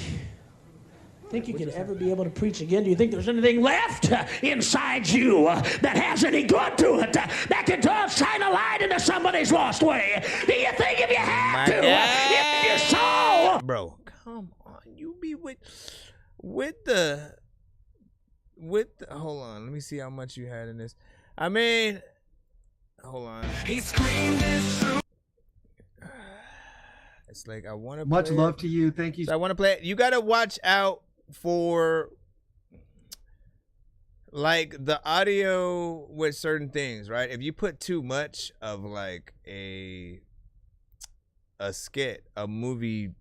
you could ever be able to preach again? Do you think there's anything left inside you that has any good to it, that can shine a light into somebody's lost way? Do you think if you had if you're so... Bro, come on. You be with the... Hold on. Let me see how much you had in this. I mean, hold on. He screamed this through. It's like, I want to play Much love to you. Thank you. So I want to play it. You got to watch out for, like, the audio with certain things, right? If you put too much of, like, a skit, a movie,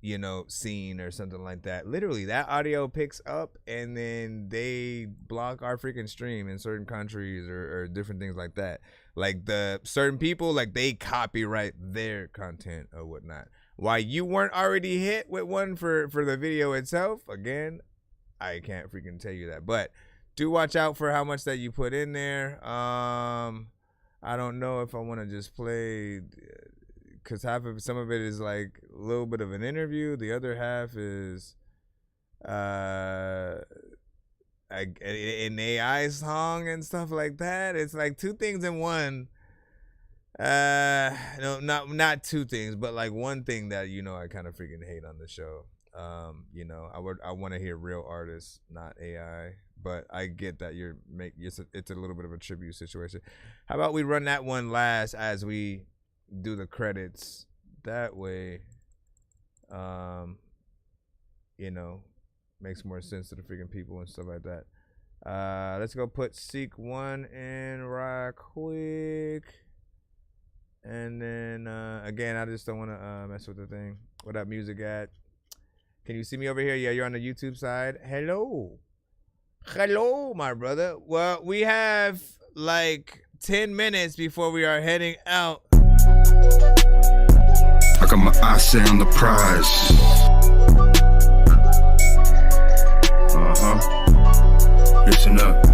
you know, scene or something like that. Literally, that audio picks up and then they block our freaking stream in certain countries or different things like that. Like the certain people, like they copyright their content or whatnot. Why you weren't already hit with one for the video itself, again, I can't freaking tell you that. But do watch out for how much that you put in there. I don't know if I want to just play, because some of it is like a little bit of an interview. The other half is an AI song and stuff like that. It's like two things in one. No, not two things, but like one thing that, you know, I kind of freaking hate on the show. You know, I want to hear real artists, not AI. But I get that it's a little bit of a tribute situation. How about we run that one last as we do the credits? That way, you know, makes more sense to the freaking people and stuff like that. Let's go put Seek 1 in right quick. And then, again, I just don't want to mess with the thing. What up, music at? Can you see me over here? Yeah, you're on the YouTube side. Hello. Hello, my brother. Well, we have like 10 minutes before we are heading out. I got my eyes set on the prize. Listen up.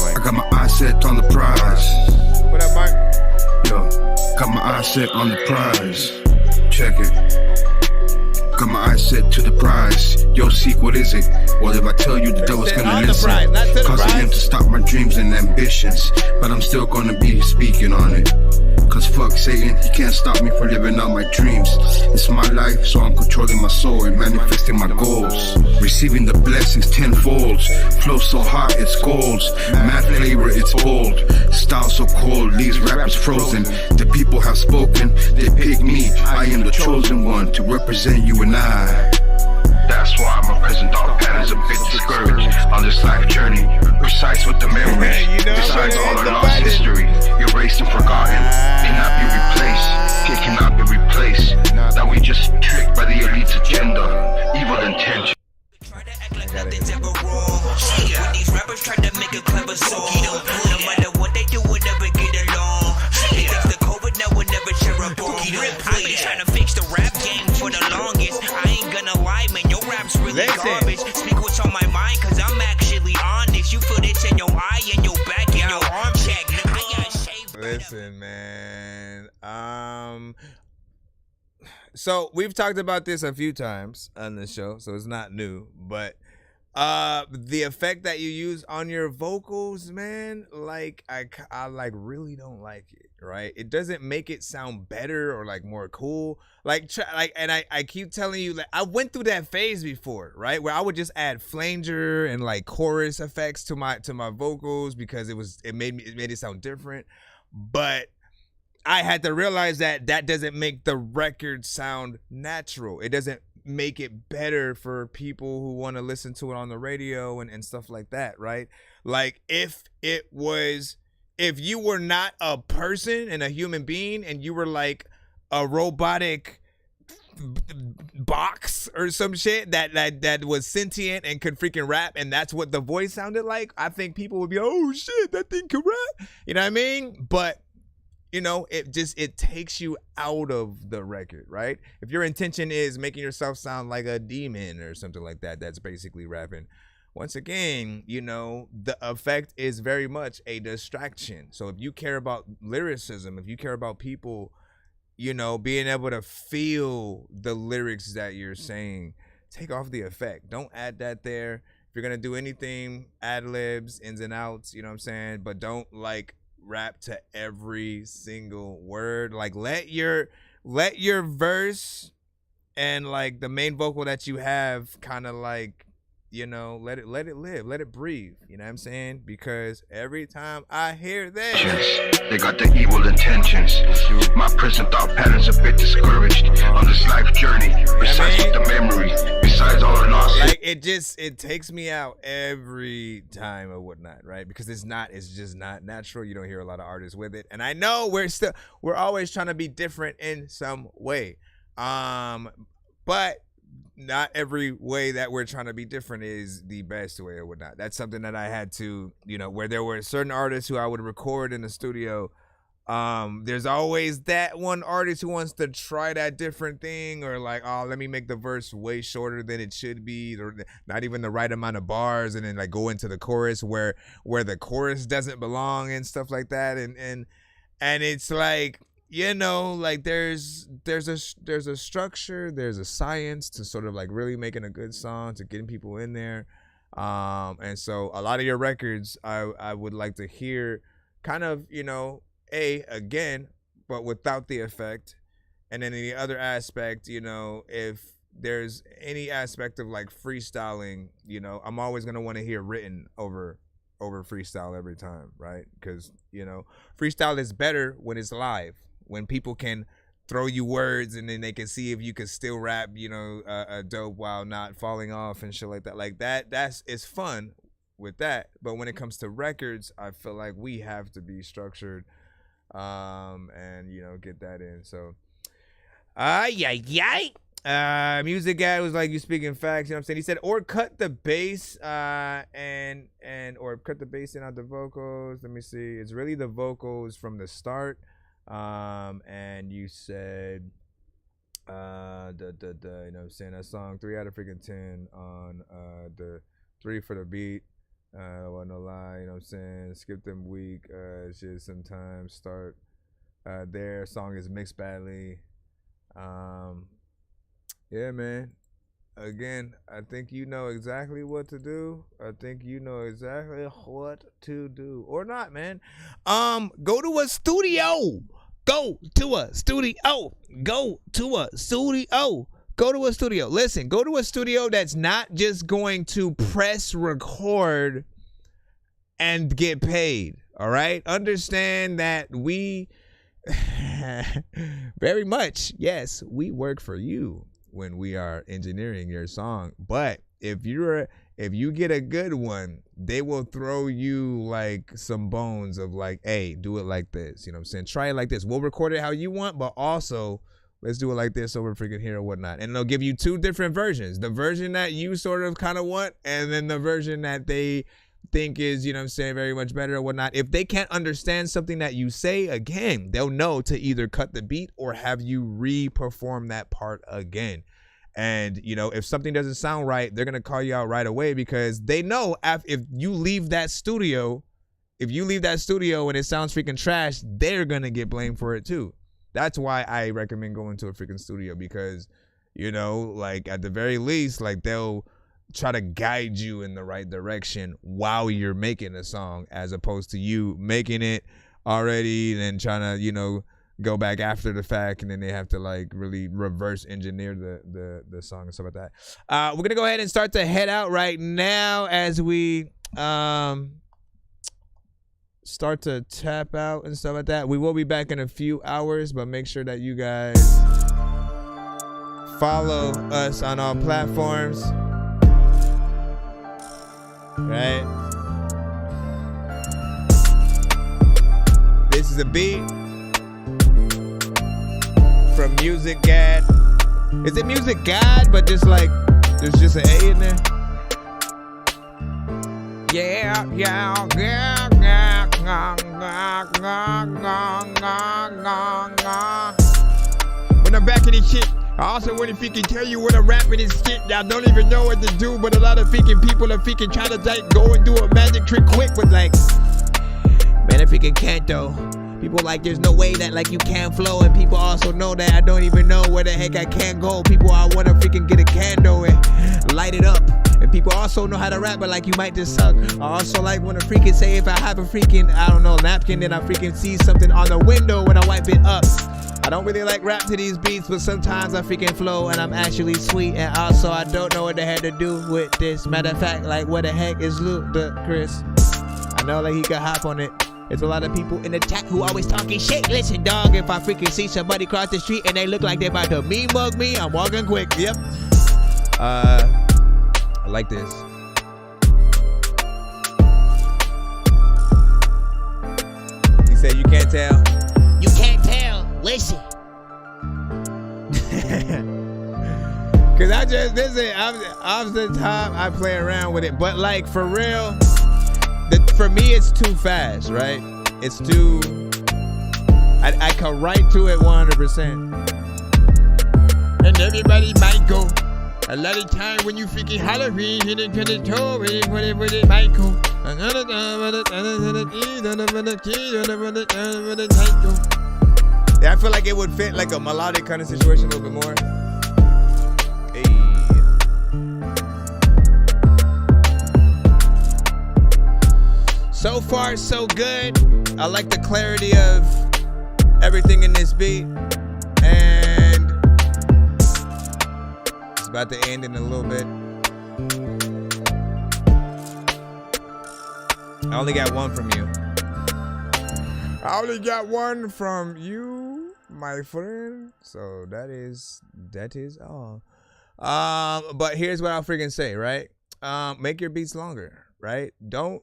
I got my eyes set on the prize. What up, Mark? Yo, got my eyes set on the prize. Check it. Got my eyes set to the prize. Yo, Seek, what is it? Well, if I tell you, the devil's gonna listen. Causing him to stop my dreams and ambitions. But I'm still gonna be speaking on it. Cause fuck Satan, he can't stop me from living out my dreams. It's my life, so I'm controlling my soul and manifesting my goals. Receiving the blessings tenfold. Flow so hot, it's gold. Mad flavor, it's bold. Style so cold, leaves rappers frozen. The people have spoken, they pick me. I am the chosen one to represent you and I. That's why my present dog patterns a bit discouraged on this life journey. Precise with the memories, besides all our lost history, erased and forgotten, cannot be replaced. It cannot be replaced. That we just tricked by the elite's agenda, evil intention. Nothing's ever wrong. When these rappers try to make a clever song, no matter what they do, we'll never get along. Because the COVID now will never share a bone. I've been trying to fix the rap game for the longest. I ain't gonna lie, man, your rap's really garbage. Speak what's on my mind, cause I'm actually honest. You feel this in your eye, in your back, in your arm check. I got shaved. Listen, man. So we've talked about this a few times on the show, so it's not new, but the effect that you use on your vocals, man, like I like really don't like it, right? It doesn't make it sound better or like more cool. And I keep telling you, like, I went through that phase before, right? Where I would just add flanger and like chorus effects to my vocals because it made it sound different. But I had to realize that doesn't make the record sound natural. It doesn't make it better for people who want to listen to it on the radio and stuff like that, right? Like if you were not a person and a human being and you were like a robotic box or some shit that was sentient and could freaking rap, and that's what the voice sounded like, I think people would be, oh shit, that thing can rap. You know what I mean? But you know, it takes you out of the record, right? If your intention is making yourself sound like a demon or something like that, that's basically rapping. Once again, you know, the effect is very much a distraction. So if you care about lyricism, if you care about people, you know, being able to feel the lyrics that you're saying, take off the effect. Don't add that there. If you're going to do anything, ad-libs, ins and outs, you know what I'm saying? But don't like rap to every single word. Like let your verse and like the main vocal that you have kind of like, you know, let it live, let it breathe, you know what I'm saying? Because every time I hear this, they got the evil intentions. My present thought patterns a bit discouraged on this life journey. Besides with the memory, besides all our lost, like it takes me out every time or whatnot, right? Because it's just not natural. You don't hear a lot of artists with it, and I know we're always trying to be different in some way. But not every way that we're trying to be different is the best way or whatnot. That's something that I had to, where there were certain artists who I would record in the studio. There's always that one artist who wants to try that different thing, or like, oh, let me make the verse way shorter than it should be, or not even the right amount of bars, and then like go into the chorus where the chorus doesn't belong and stuff like that. And it's like, like there's a structure, there's a science to sort of like really making a good song, to getting people in there. And so a lot of your records, I would like to hear kind of, again, but without the effect. And then the other aspect, if there's any aspect of like freestyling, I'm always going to want to hear written over freestyle every time, right? Because, freestyle is better when it's live, when people can throw you words and then they can see if you can still rap, a dope while not falling off and shit like that. Like it's fun with that. But when it comes to records, I feel like we have to be structured and get that in. So music guy was like, you speaking facts, you know what I'm saying? He said, or cut the bass and or cut the bass and out the vocals. Let me see, it's really the vocals from the start. And you said you know what I'm saying, that song 3 out of freaking 10 on the 3 for the beat. Wasn't no lie, you know what I'm saying? Skip them weak. It's just sometimes start there. Song is mixed badly. Yeah, man. Again, I think you know exactly what to do. I think you know exactly what to do. Or not, man. Go to a studio. Go to a studio. Go to a studio. Go to a studio. Listen, go to a studio that's not just going to press record and get paid. All right? Understand that we very much, yes, we work for you when we are engineering your song. But if you get a good one, they will throw you like some bones of like, hey, do it like this. You know what I'm saying? Try it like this. We'll record it how you want, but also let's do it like this over freaking here or whatnot. And they'll give you 2 different versions. The version that you sort of kind of want, and then the version that they think is, you know what I'm saying, very much better or whatnot. If they can't understand something that you say, again, they'll know to either cut the beat or have you re-perform that part again. And, if something doesn't sound right, they're going to call you out right away, because they know if you leave that studio, and it sounds freaking trash, they're going to get blamed for it too. That's why I recommend going to a freaking studio, because, like at the very least, like they'll try to guide you in the right direction while you're making a song, as opposed to you making it already and then trying to, go back after the fact, and then they have to like really reverse engineer the song and stuff like that. We're gonna go ahead and start to head out right now as we start to tap out and stuff like that. We will be back in a few hours, but make sure that you guys follow us on all platforms, right? This is a beat from Music God. Is it Music God, but just like there's just an A in there? Yeah. When I'm back in this shit, I also want to freaking tell you what I'm rapping this shit. Y'all don't even know what to do, but a lot of freaking people are freaking trying to like go and do a magic trick quick, but like, man, I freaking can't though. People like, there's no way that like you can't flow, and people also know that I don't even know where the heck I can't go. People, I want to freaking get a candle and light it up. And people also know how to rap, but like you might just suck. I also like when a freaking say, if I have a freaking, I don't know, napkin, then I freaking see something on the window when I wipe it up. I don't really like rap to these beats, but sometimes I freaking flow and I'm actually sweet. And also I don't know what the heck to do with this. Matter of fact, like what the heck is Chris? I know like he could hop on it. There's a lot of people in the chat who always talking shit. Listen, dog, if I freaking see somebody cross the street and they look like they're about to mean mug me, I'm walking quick. Yep. I like this. He said you can't tell. You can't tell. Listen. Cause off the top, I play around with it, but like for real, for me it's too fast, right? It's too. I can write to it 100%. And everybody might go. A lot of time when you freaking Halloween, hit it to the toe, with it might go. Yeah, I feel like it would fit like a melodic kind of situation a little bit more. Hey. So far, so good. I like the clarity of everything in this beat. And it's about to end in a little bit. I only got one from you. I only got one from you, my friend. So that is all. But here's what I'll freaking say, right? Make your beats longer, right? Don't,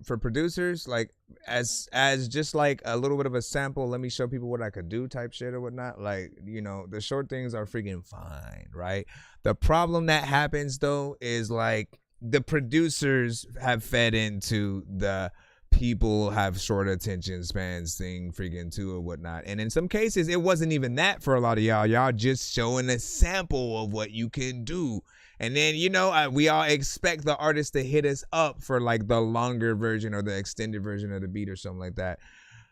for producers, like as just like a little bit of a sample, let me show people what I could do type shit or whatnot. Like, you know, the short things are freaking fine, right? The problem that happens though is like the producers have fed into the people have short attention spans thing freaking too or whatnot. And in some cases, it wasn't even that for a lot of y'all. Y'all just showing a sample of what you can do. And then, you know, we all expect the artist to hit us up for like the longer version or the extended version of the beat or something like that.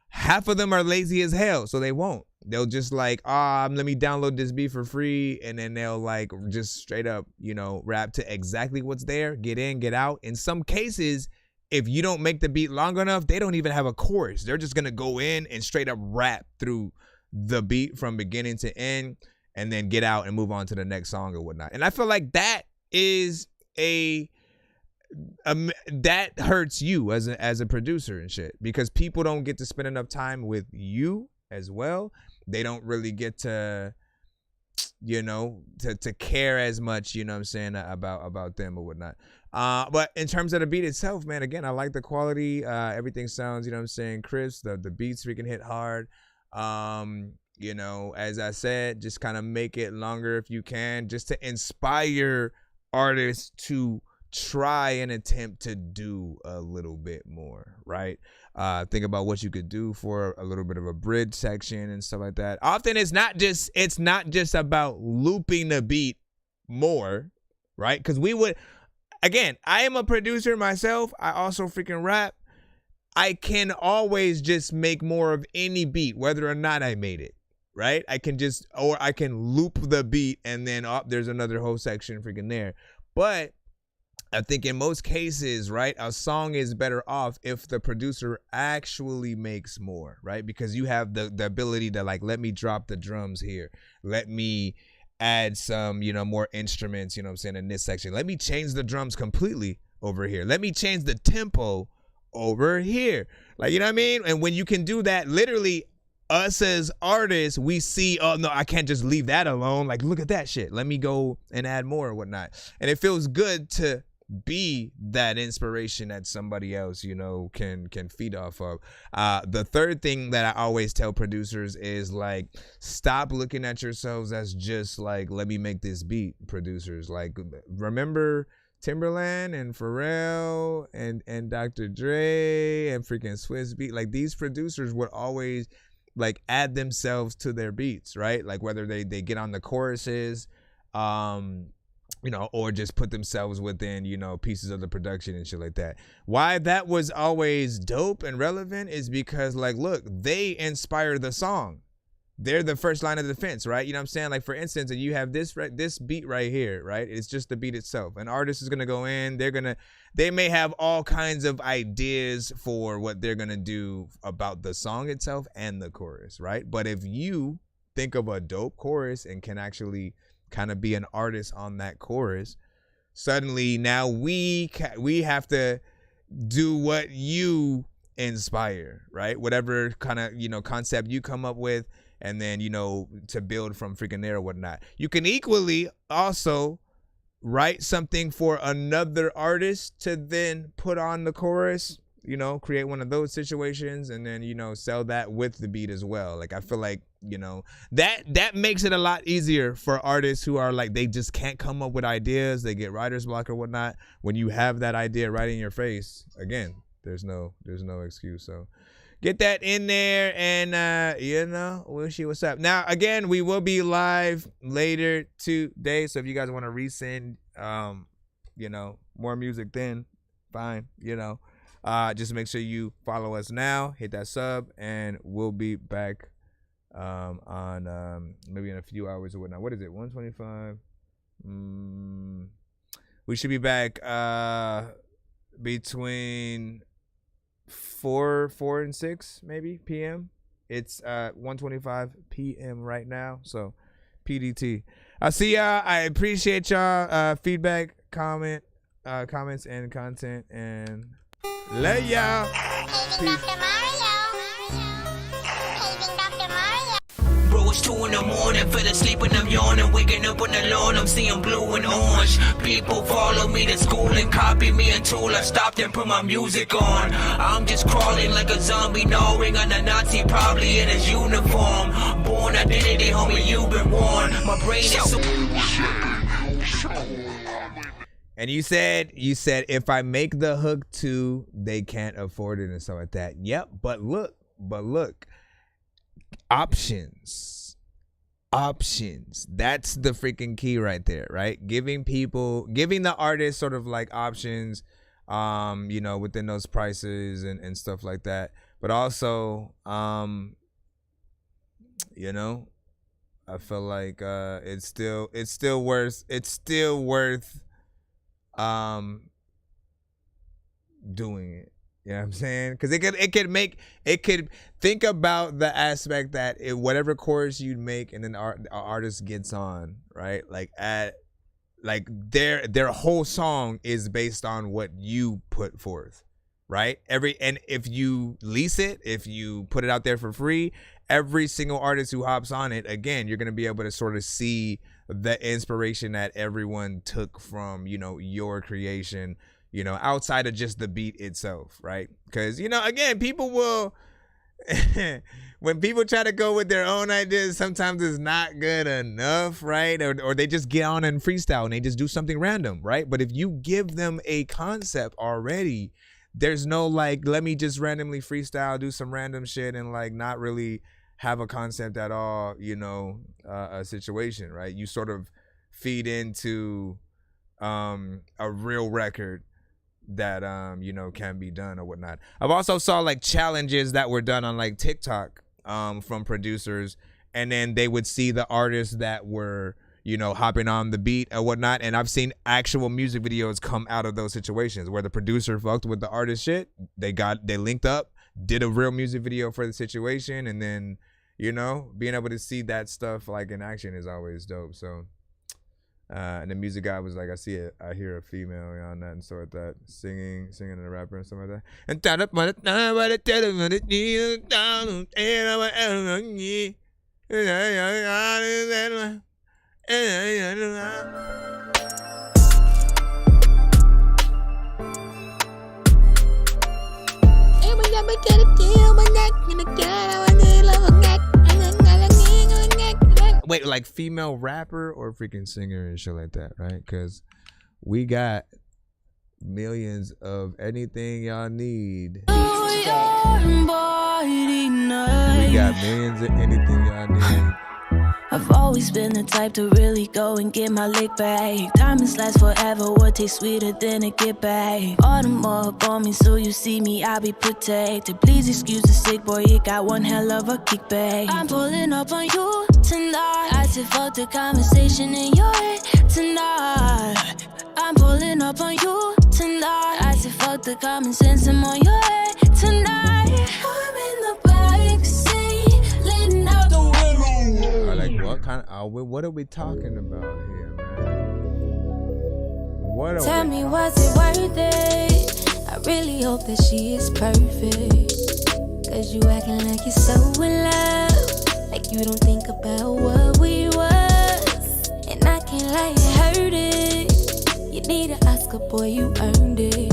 Half of them are lazy as hell, so they won't. They'll just like, let me download this beat for free. And then they'll like just straight up, you know, rap to exactly what's there. Get in, get out. In some cases, if you don't make the beat long enough, they don't even have a chorus. They're just going to go in and straight up rap through the beat from beginning to end and then get out and move on to the next song or whatnot. And I feel like that is that hurts you as a producer and shit, because people don't get to spend enough time with you as well. They don't really get to, you know, to care as much, you know what I'm saying, about them or whatnot. But in terms of the beat itself, man, again, I like the quality. Everything sounds, you know what I'm saying, crisp. The beats freaking hit hard. You know, as I said, just kind of make it longer if you can, just to inspire artists to try and attempt to do a little bit more, right? Think about what you could do for a little bit of a bridge section and stuff like that. Often it's not just about looping the beat more, right? Because we would, again, I am a producer myself. I also freaking rap. I can always just make more of any beat, whether or not I made it, right? I can just, or I can loop the beat and then there's another whole section freaking there. But I think in most cases, right, a song is better off if the producer actually makes more, right? Because you have the ability to like, let me drop the drums here. Let me add some, you know, more instruments, you know what I'm saying, in this section. Let me change the drums completely over here. Let me change the tempo over here. Like, you know what I mean? And when you can do that, literally us as artists, we see, oh no, I can't just leave that alone. Like, look at that shit. Let me go and add more or whatnot. And it feels good to be that inspiration that somebody else, you know, can feed off of. The third thing that I always tell producers is like, stop looking at yourselves as just like, let me make this beat producers. Like, remember Timberland and Pharrell and Dr. Dre and freaking Swiss Beat? Like, these producers would always like add themselves to their beats, right? Like whether they get on the choruses, you know, or just put themselves within, you know, pieces of the production and shit like that. Why that was always dope and relevant is because, like, look, they inspire the song. They're the first line of defense, right? You know what I'm saying? Like, for instance, if you have this beat right here, right? It's just the beat itself. An artist is going to go in. They may have all kinds of ideas for what they're going to do about the song itself and the chorus, right? But if you think of a dope chorus and can actually kind of be an artist on that chorus, suddenly now we have to do what you inspire, right? Whatever kind of, you know, concept you come up with, and then, you know, to build from freaking there or whatnot. You can equally also write something for another artist to then put on the chorus, you know, create one of those situations and then, you know, sell that with the beat as well. Like, I feel like you know, that makes it a lot easier for artists who are like, they just can't come up with ideas. They get writer's block or whatnot. When you have that idea right in your face, again, there's no excuse. So get that in there, and you know, we'll see what's up. Now, again, we will be live later today, so if you guys want to resend, you know, more music, then fine, you know. Just make sure you follow us now, hit that sub, and we'll be back on maybe in a few hours or whatnot. What is it? 1:25. We should be back between 4 and 6 maybe p.m. It's 1:25 p.m. right now, so PDT. I'll see y'all. I appreciate y'all feedback, comments and content, and love y'all. Peace. Bro, it's 2 in the morning, fell asleep and I'm yawning, waking up on the lawn, I'm seeing blue and orange. People follow me to school and copy me until I stopped and put my music on. I'm just crawling like a zombie, gnawing on a Nazi, probably in his uniform. Born identity, homie, you've been warned. My brain is so... And you said if I make the hook too, they can't afford it and stuff like that. Yep, but look, options. That's the freaking key right there, right? Giving the artists sort of like options, you know, within those prices and stuff like that. But also, you know, I feel like it's still worth doing it. You know what I'm saying? Because it could think about the aspect that whatever chorus you'd make and then the artist gets on, right? Like their whole song is based on what you put forth, right? And if you lease it, if you put it out there for free, every single artist who hops on it, again, you're gonna be able to sort of see the inspiration that everyone took from, you know, your creation, you know, outside of just the beat itself, right? Because, you know, again, people will when people try to go with their own ideas, sometimes it's not good enough, right? Or they just get on and freestyle and they just do something random, right? But if you give them a concept already, there's no like, let me just randomly freestyle, do some random shit and like not really have a concept at all, you know, a situation, right? You sort of feed into a real record that you know, can be done or whatnot. I've also saw like challenges that were done on like TikTok from producers, and then they would see the artists that were, you know, hopping on the beat or whatnot, and I've seen actual music videos come out of those situations where the producer fucked with the artist shit, they linked up, did a real music video for the situation, and then, you know, being able to see that stuff like in action is always dope. So and the music guy was like, I hear a female on that and so like that, singing and a rapper and stuff like that. And wait, like female rapper or freaking singer and shit like that, right? Because we got millions of anything y'all need. We got millions of anything y'all need. I've always been the type to really go and get my lick back. Diamonds last forever, what tastes sweeter than a get back. All the more up on me, so you see me, I'll be protected. Please excuse the sick boy, you got one hell of a kickback. I'm pulling up on you tonight. I said fuck the conversation in your head tonight. I'm pulling up on you tonight. I said fuck the common sense, I'm on your head tonight. I'm in the backseat, letting out the window. Like what are we talking about here, man? Tell me, was it worth it? I really hope that she is perfect. Cause you acting like you're so in love, like you don't think about what we was. And I can't lie, it hurt it. You need an Oscar, boy, you earned it.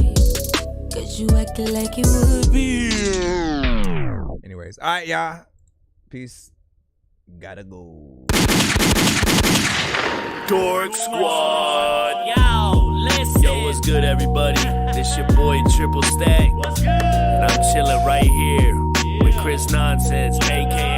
Cause you acted like it would be. Anyways, alright, y'all. Peace. gotta go. Dork Squad. Yo, listen. Yo, what's good, everybody? This your boy Triple Stack. And I'm chilling right here with Chris Nonsense, aka